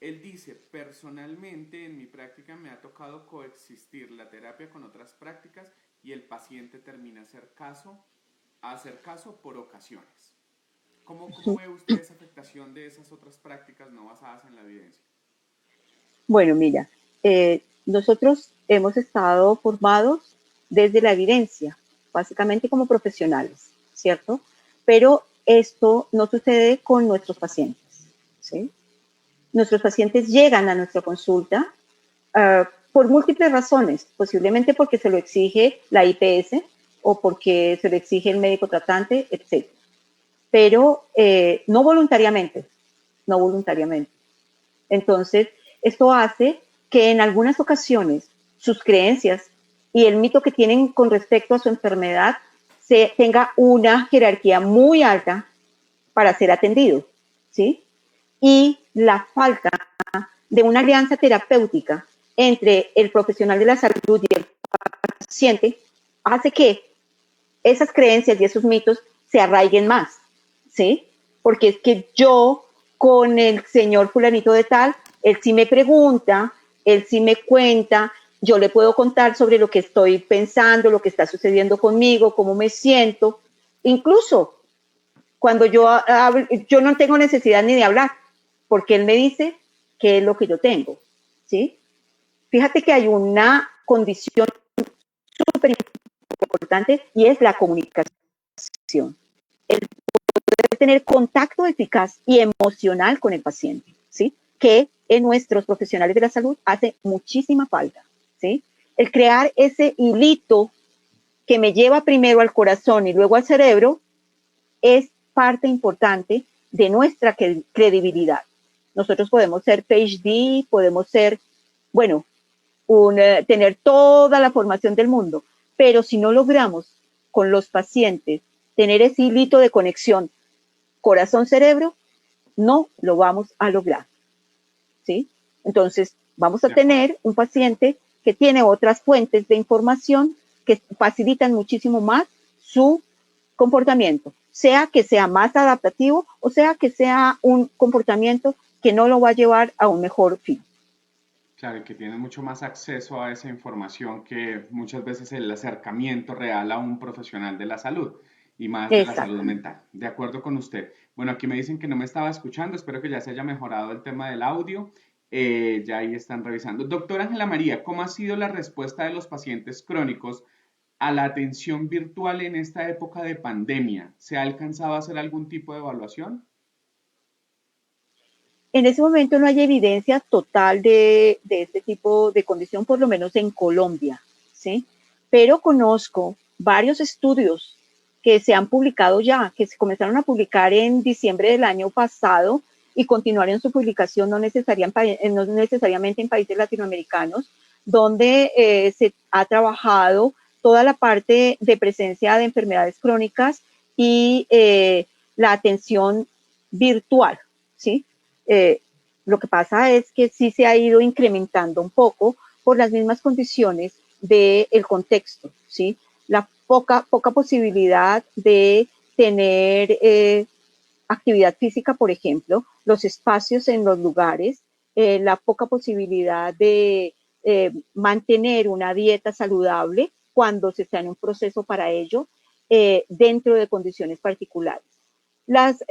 Él dice, personalmente en mi práctica me ha tocado coexistir la terapia con otras prácticas y el paciente termina a hacer caso por ocasiones. ¿Cómo ve usted esa afectación de esas otras prácticas no basadas en la evidencia? Bueno, mira, nosotros hemos estado formados desde la evidencia, básicamente como profesionales, ¿cierto? Pero esto no sucede con nuestros pacientes, ¿sí? Nuestros pacientes llegan a nuestra consulta por múltiples razones, posiblemente porque se lo exige la IPS o porque se lo exige el médico tratante, etc. Pero no voluntariamente. Entonces, esto hace que en algunas ocasiones sus creencias y el mito que tienen con respecto a su enfermedad tenga una jerarquía muy alta para ser atendido, ¿sí? Y la falta de una alianza terapéutica entre el profesional de la salud y el paciente hace que esas creencias y esos mitos se arraiguen más, ¿sí? Porque es que yo con el señor fulanito de tal, él sí me pregunta, él sí me cuenta, yo le puedo contar sobre lo que estoy pensando, lo que está sucediendo conmigo, cómo me siento. Incluso cuando yo no tengo necesidad ni de hablar, porque él me dice qué es lo que yo tengo, ¿sí? Fíjate que hay una condición súper importante y es la comunicación. El poder tener contacto eficaz y emocional con el paciente, ¿sí? Que en nuestros profesionales de la salud hace muchísima falta, ¿sí? El crear ese hilito que me lleva primero al corazón y luego al cerebro es parte importante de nuestra credibilidad. Nosotros podemos ser PhD, podemos ser, bueno, tener toda la formación del mundo, pero si no logramos con los pacientes tener ese hilito de conexión corazón-cerebro, no lo vamos a lograr, ¿sí? Entonces, vamos a tener un paciente que tiene otras fuentes de información que facilitan muchísimo más su comportamiento, sea que sea más adaptativo o sea que sea un comportamiento que no lo va a llevar a un mejor fin. Claro, y que tiene mucho más acceso a esa información que muchas veces el acercamiento real a un profesional de la salud y más de la salud Exactamente. mental. De acuerdo con usted. Bueno, aquí me dicen que no me estaba escuchando, espero que ya se haya mejorado el tema del audio. Ya ahí están revisando. Doctora Ángela María, ¿cómo ha sido la respuesta de los pacientes crónicos a la atención virtual en esta época de pandemia? ¿Se ha alcanzado a hacer algún tipo de evaluación? En ese momento no hay evidencia total de este tipo de condición, por lo menos en Colombia, ¿sí? Pero conozco varios estudios que se han publicado ya, que se comenzaron a publicar en diciembre del año pasado y continuaron su publicación no necesariamente en países latinoamericanos, donde se ha trabajado toda la parte de presencia de enfermedades crónicas y la atención virtual, ¿sí? Eh, lo que pasa es que sí se ha ido incrementando un poco por las mismas condiciones del contexto, ¿sí? La poca posibilidad de tener actividad física, por ejemplo, los espacios en los lugares, la poca posibilidad de mantener una dieta saludable cuando se está en un proceso para ello, dentro de condiciones particulares. Las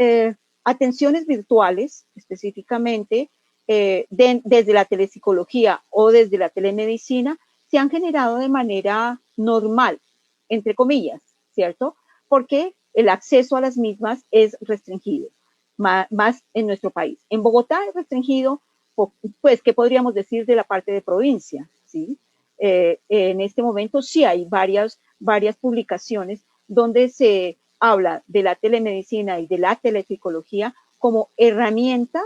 atenciones virtuales, específicamente, desde la telepsicología o desde la telemedicina, se han generado de manera normal, entre comillas, ¿cierto? Porque el acceso a las mismas es restringido, más en nuestro país. En Bogotá es restringido, pues, ¿qué podríamos decir de la parte de provincia? ¿Sí? En este momento sí hay varias publicaciones donde se habla de la telemedicina y de la telepsicología como herramientas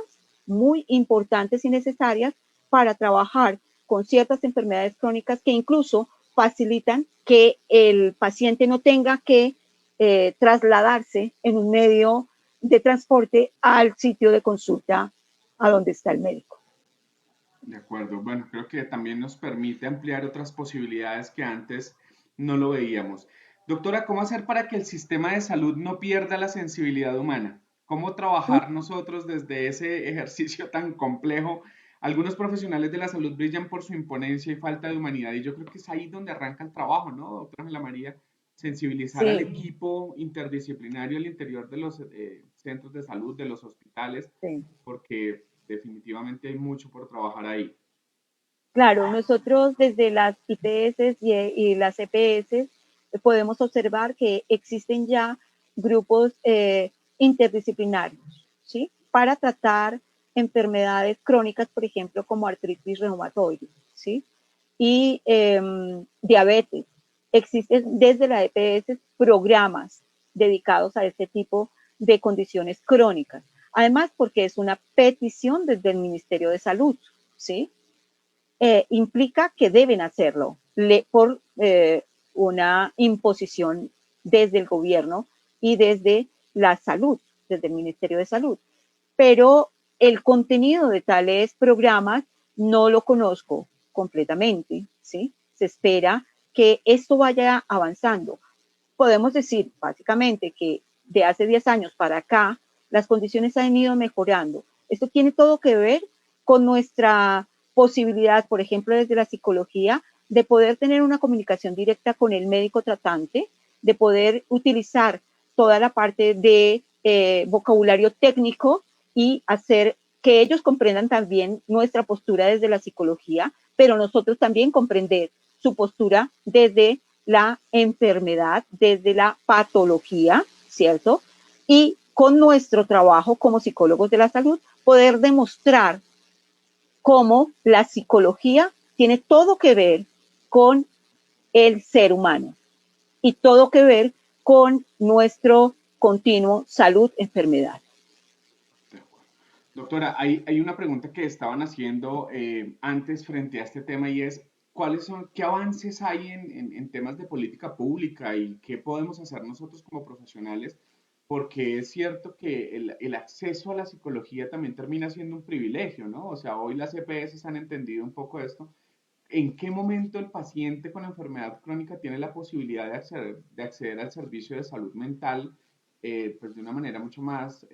muy importantes y necesarias para trabajar con ciertas enfermedades crónicas que incluso facilitan que el paciente no tenga que trasladarse en un medio de transporte al sitio de consulta a donde está el médico. De acuerdo. Bueno, creo que también nos permite ampliar otras posibilidades que antes no lo veíamos. Doctora, ¿cómo hacer para que el sistema de salud no pierda la sensibilidad humana? ¿Cómo trabajar nosotros desde ese ejercicio tan complejo? Algunos profesionales de la salud brillan por su imponencia y falta de humanidad, y yo creo que es ahí donde arranca el trabajo, ¿no, doctora Ángela María? Sensibilizar al Sí, equipo interdisciplinario al interior de los centros de salud, de los hospitales, sí. porque definitivamente hay mucho por trabajar ahí. Claro, nosotros desde las IPS y las EPS podemos observar que existen ya grupos interdisciplinarios, ¿sí? Para tratar enfermedades crónicas, por ejemplo, como artritis reumatoide, ¿sí? Y diabetes. Existen desde la EPS programas dedicados a este tipo de condiciones crónicas. Además, porque es una petición desde el Ministerio de Salud, ¿sí? Implica que deben hacerlo por una imposición desde el gobierno y desde la salud, desde el Ministerio de Salud. Pero el contenido de tales programas no lo conozco completamente, ¿sí? Se espera que esto vaya avanzando. Podemos decir básicamente que de hace 10 años para acá, las condiciones han ido mejorando. Esto tiene todo que ver con nuestra posibilidad, por ejemplo, desde la psicología, de poder tener una comunicación directa con el médico tratante, de poder utilizar toda la parte de vocabulario técnico y hacer que ellos comprendan también nuestra postura desde la psicología, pero nosotros también comprender su postura desde la enfermedad, desde la patología, ¿cierto? Y con nuestro trabajo como psicólogos de la salud, poder demostrar cómo la psicología tiene todo que ver con el ser humano y todo que ver con nuestro continuo salud-enfermedad. Doctora, hay una pregunta que estaban haciendo antes frente a este tema y es, qué avances hay en temas de política pública y qué podemos hacer nosotros como profesionales? Porque es cierto que el acceso a la psicología también termina siendo un privilegio, ¿no? O sea, hoy las EPS han entendido un poco esto. ¿En qué momento el paciente con enfermedad crónica tiene la posibilidad de acceder al servicio de salud mental pues de una manera mucho más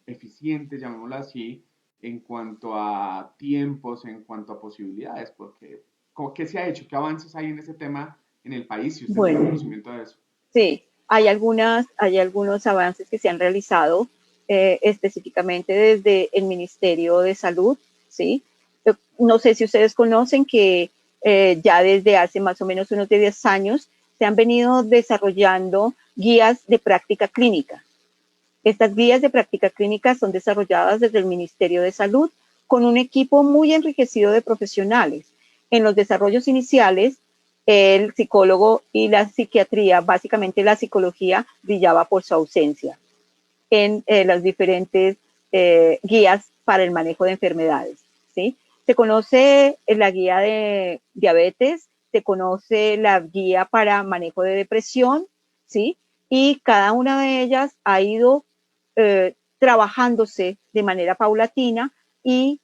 eficiente, llamémoslo así, en cuanto a tiempos, en cuanto a posibilidades? Porque, ¿qué se ha hecho? ¿Qué avances hay en ese tema en el país? Si usted tiene Bueno, conocimiento de eso. sí, hay algunos avances que se han realizado específicamente desde el Ministerio de Salud, ¿sí? No sé si ustedes conocen que ya desde hace más o menos unos 10 años se han venido desarrollando guías de práctica clínica. Estas guías de práctica clínica son desarrolladas desde el Ministerio de Salud con un equipo muy enriquecido de profesionales. En los desarrollos iniciales, el psicólogo y la psiquiatría, básicamente la psicología, brillaba por su ausencia en las diferentes guías para el manejo de enfermedades, ¿sí? Se conoce la guía de diabetes, se conoce la guía para manejo de depresión, ¿sí? Y cada una de ellas ha ido trabajándose de manera paulatina y,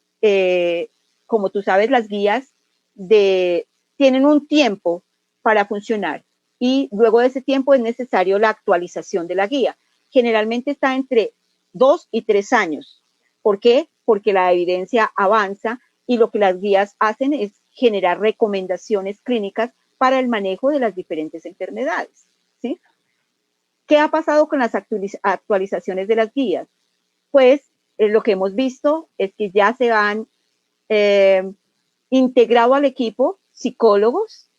como tú sabes, las guías tienen un tiempo para funcionar y luego de ese tiempo es necesario la actualización de la guía. Generalmente está entre 2 y 3 años. ¿Por qué? Porque la evidencia avanza y lo que las guías hacen es generar recomendaciones clínicas para el manejo de las diferentes enfermedades, ¿sí? ¿Qué ha pasado con las actualizaciones de las guías? Pues lo que hemos visto es que ya se han integrado al equipo psicólogos,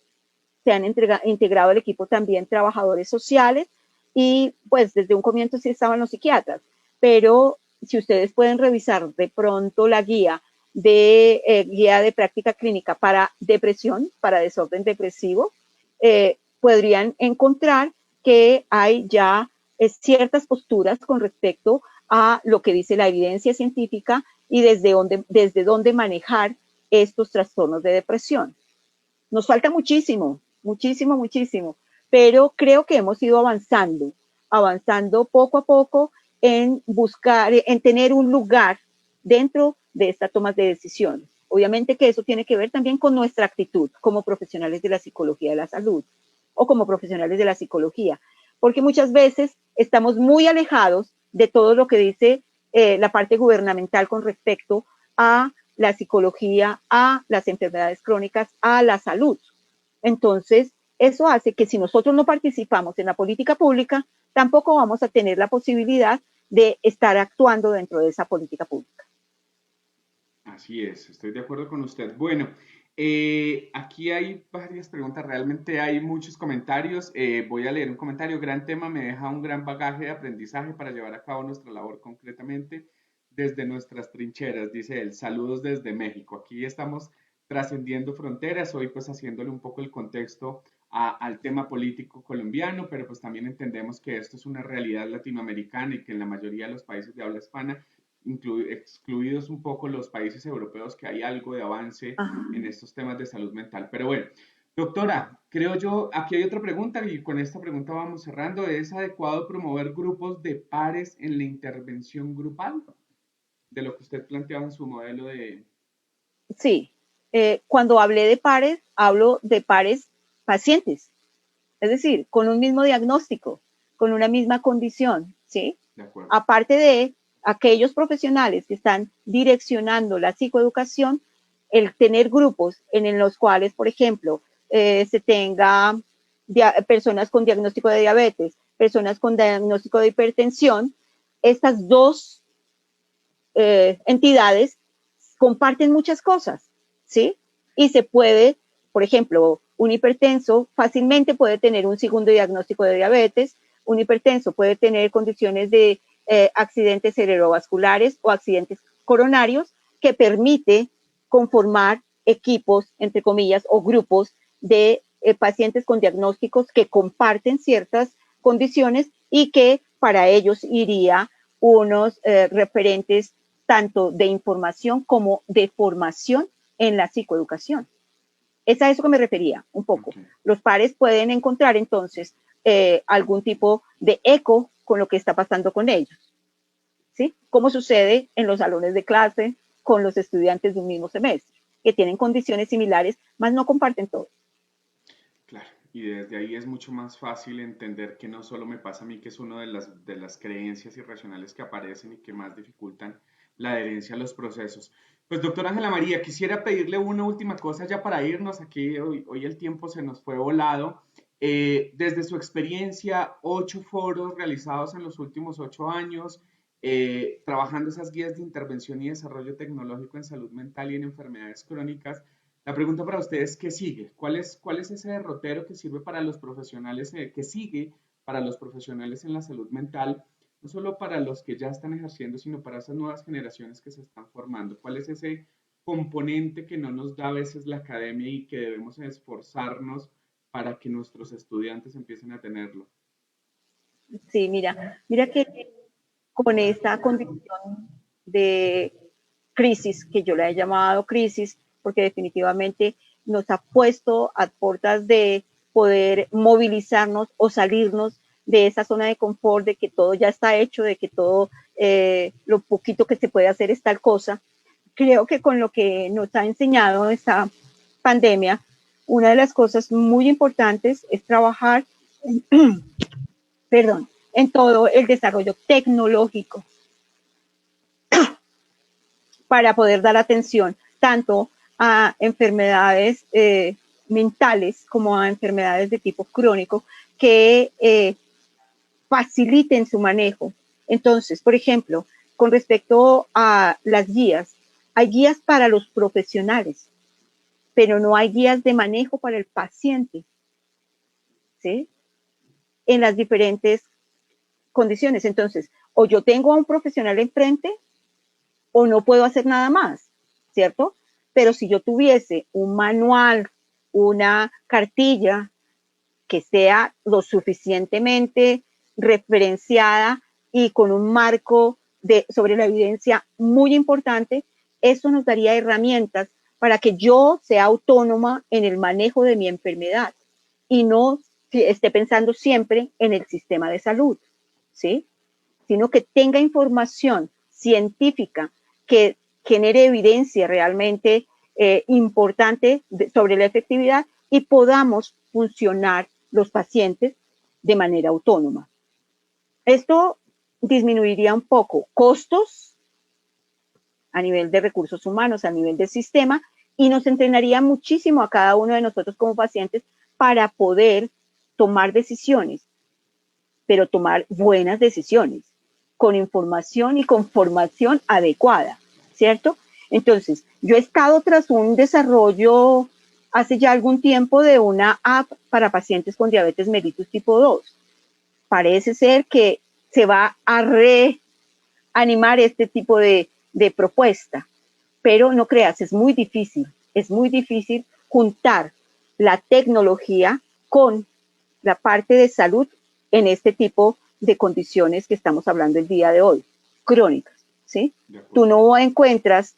se han integrado al equipo también trabajadores sociales y pues desde un comienzo sí estaban los psiquiatras, pero si ustedes pueden revisar de pronto la guía de práctica clínica para depresión, para desorden depresivo, podrían encontrar que hay ya ciertas posturas con respecto a lo que dice la evidencia científica y desde dónde manejar estos trastornos de depresión. Nos falta muchísimo, muchísimo, muchísimo, pero creo que hemos ido avanzando poco a poco en buscar, en tener un lugar dentro de esta toma de decisiones. Obviamente que eso tiene que ver también con nuestra actitud como profesionales de la psicología de la salud o como profesionales de la psicología, porque muchas veces estamos muy alejados de todo lo que dice la parte gubernamental con respecto a la psicología, a las enfermedades crónicas, a la salud. Entonces, eso hace que si nosotros no participamos en la política pública, tampoco vamos a tener la posibilidad de estar actuando dentro de esa política pública. Así es, estoy de acuerdo con usted. Bueno, aquí hay varias preguntas, realmente hay muchos comentarios. Voy a leer un comentario. Gran tema, me deja un gran bagaje de aprendizaje para llevar a cabo nuestra labor concretamente desde nuestras trincheras, dice él. Saludos desde México. Aquí estamos trascendiendo fronteras, hoy pues haciéndole un poco el contexto al tema político colombiano, pero pues también entendemos que esto es una realidad latinoamericana y que en la mayoría de los países de habla hispana excluidos un poco los países europeos, que hay algo de avance Ajá. en estos temas de salud mental. Pero bueno, doctora, creo yo, aquí hay otra pregunta y con esta pregunta vamos cerrando. ¿Es adecuado promover grupos de pares en la intervención grupal? De lo que usted planteaba en su modelo de... Sí, cuando hablé de pares, hablo de pares pacientes, es decir, con un mismo diagnóstico, con una misma condición, ¿sí? De acuerdo. Aparte de aquellos profesionales que están direccionando la psicoeducación, el tener grupos en los cuales, por ejemplo, se tenga personas con diagnóstico de diabetes, personas con diagnóstico de hipertensión, estas dos entidades comparten muchas cosas, ¿sí? Y se puede, por ejemplo, un hipertenso fácilmente puede tener un segundo diagnóstico de diabetes, un hipertenso puede tener condiciones de accidentes cerebrovasculares o accidentes coronarios que permite conformar equipos, entre comillas, o grupos de pacientes con diagnósticos que comparten ciertas condiciones y que para ellos iría unos referentes tanto de información como de formación en la psicoeducación. Es a eso que me refería un poco. Okay. Los pares pueden encontrar entonces algún tipo de eco con lo que está pasando con ellos. ¿Sí? Como sucede en los salones de clase con los estudiantes de un mismo semestre, que tienen condiciones similares, mas no comparten todo. Claro, y desde ahí es mucho más fácil entender que no solo me pasa a mí, que es una de las creencias irracionales que aparecen y que más dificultan la adherencia a los procesos. Pues doctora Ángela María, quisiera pedirle una última cosa ya para irnos. Aquí hoy el tiempo se nos fue volado. Desde su experiencia, 8 foros realizados en los últimos 8 años, trabajando esas guías de intervención y desarrollo tecnológico en salud mental y en enfermedades crónicas. La pregunta para ustedes, ¿qué sigue? Cuál es ese derrotero que sirve para los profesionales, que sigue para los profesionales en la salud mental, no solo para los que ya están ejerciendo, sino para esas nuevas generaciones que se están formando? ¿Cuál es ese componente que no nos da a veces la academia y que debemos esforzarnos para que nuestros estudiantes empiecen a tenerlo? Sí, mira que con esta condición de crisis, que yo la he llamado crisis, porque definitivamente nos ha puesto a puertas de poder movilizarnos o salirnos de esa zona de confort, de que todo ya está hecho, de que todo lo poquito que se puede hacer es tal cosa. Creo que con lo que nos ha enseñado esta pandemia, una de las cosas muy importantes es trabajar, perdón, en todo el desarrollo tecnológico para poder dar atención tanto a enfermedades mentales como a enfermedades de tipo crónico que faciliten su manejo. Entonces, por ejemplo, con respecto a las guías, hay guías para los profesionales, pero no hay guías de manejo para el paciente, ¿sí? En las diferentes condiciones. Entonces, o yo tengo a un profesional enfrente o no puedo hacer nada más, ¿cierto? Pero si yo tuviese un manual, una cartilla que sea lo suficientemente referenciada y con un marco sobre la evidencia muy importante, eso nos daría herramientas para que yo sea autónoma en el manejo de mi enfermedad y no esté pensando siempre en el sistema de salud, ¿sí? Sino que tenga información científica que genere evidencia realmente importante sobre la efectividad y podamos funcionar los pacientes de manera autónoma. Esto disminuiría un poco costos a nivel de recursos humanos, a nivel del sistema, y nos entrenaría muchísimo a cada uno de nosotros como pacientes para poder tomar decisiones, pero tomar buenas decisiones, con información y con formación adecuada, ¿cierto? Entonces, yo he estado tras un desarrollo hace ya algún tiempo de una app para pacientes con diabetes mellitus tipo 2. Parece ser que se va a reanimar este tipo de propuesta, pero no creas, es muy difícil juntar la tecnología con la parte de salud en este tipo de condiciones que estamos hablando el día de hoy, crónicas, ¿sí? Tú no encuentras,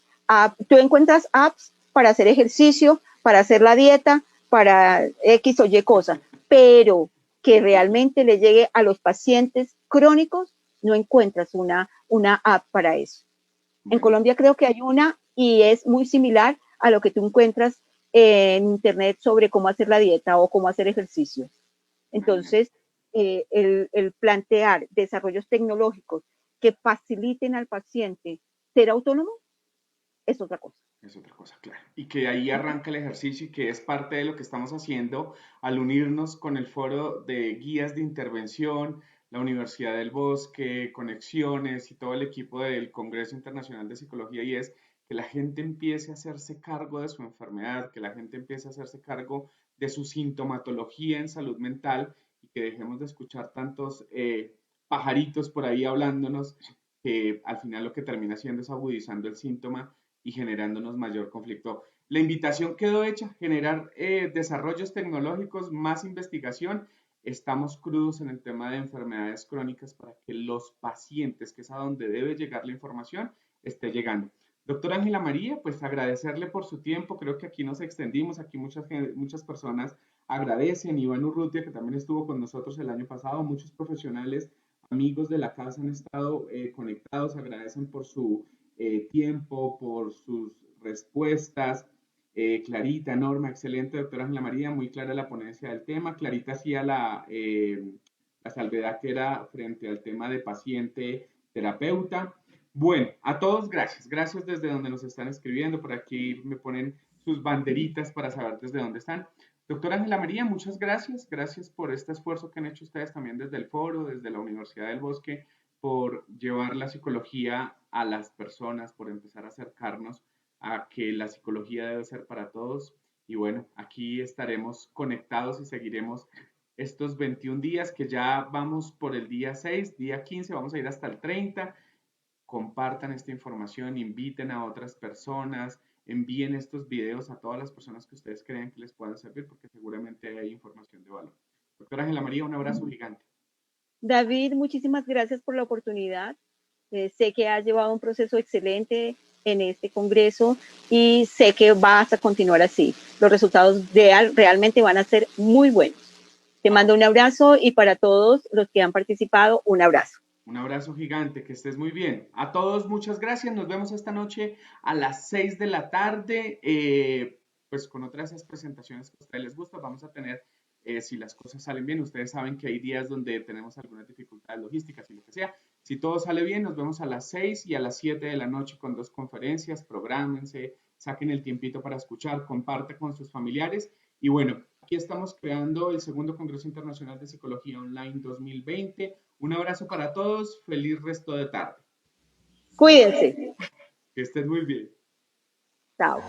tú encuentras apps para hacer ejercicio, para hacer la dieta, para X o Y cosa, pero que realmente le llegue a los pacientes crónicos, no encuentras una app para eso. En Bueno, Colombia creo que hay una y es muy similar a lo que tú encuentras en internet sobre cómo hacer la dieta o cómo hacer ejercicio. imagínate. Entonces, el plantear desarrollos tecnológicos que faciliten al paciente ser autónomo es otra cosa. Es otra cosa, claro. Y que ahí arranca el ejercicio y que es parte de lo que estamos haciendo al unirnos con el foro de guías de intervención, la Universidad del Bosque, Conexiones y todo el equipo del Congreso Internacional de Psicología, y es que la gente empiece a hacerse cargo de su enfermedad, que la gente empiece a hacerse cargo de su sintomatología en salud mental y que dejemos de escuchar tantos pajaritos por ahí hablándonos, que al final lo que termina haciendo es agudizando el síntoma y generándonos mayor conflicto. La invitación quedó hecha, generar desarrollos tecnológicos, más investigación estamos crudos en el tema de enfermedades crónicas para que los pacientes, que es a donde debe llegar la información, esté llegando. Doctora Ángela María, pues agradecerle por su tiempo, creo que aquí nos extendimos, aquí muchas personas agradecen, Iván Urrutia, que también estuvo con nosotros el año pasado, muchos profesionales, amigos de la casa han estado conectados, agradecen por su tiempo, por sus respuestas. Clarita, Norma, excelente, doctora Ángela María, muy clara la ponencia del tema. Clarita hacía la salvedad que era frente al tema de paciente terapeuta. Bueno, a todos gracias. Gracias desde donde nos están escribiendo. Por aquí me ponen sus banderitas para saber desde dónde están. Doctora Ángela María, muchas gracias. Gracias por este esfuerzo que han hecho ustedes también desde el foro, desde la Universidad del Bosque, por llevar la psicología a las personas, por empezar a acercarnos a que la psicología debe ser para todos. Y bueno, aquí estaremos conectados y seguiremos estos 21 días que ya vamos por el día 6, día 15, vamos a ir hasta el 30. Compartan esta información, inviten a otras personas, envíen estos videos a todas las personas que ustedes crean que les puedan servir, porque seguramente hay información de valor. Doctora Ángela María, un abrazo gigante. David, muchísimas gracias por la oportunidad. Sé que has llevado un proceso excelente en este congreso y sé que vas a continuar así. Los resultados realmente van a ser muy buenos. Te mando un abrazo y para todos los que han participado, un abrazo. Un abrazo gigante, que estés muy bien. A todos, muchas gracias. Nos vemos esta noche a las 6 de la tarde, pues con otras presentaciones que a ustedes les gusta. Vamos a tener, si las cosas salen bien, ustedes saben que hay días donde tenemos algunas dificultades logísticas y lo que sea. Si todo sale bien, nos vemos a las 6 y a las 7 de la noche con 2 conferencias. Prográmense, saquen el tiempito para escuchar, compartan con sus familiares. Y bueno, aquí estamos creando el segundo Congreso Internacional de Psicología Online 2020. Un abrazo para todos, feliz resto de tarde. Cuídense. Que estén muy bien. Chao.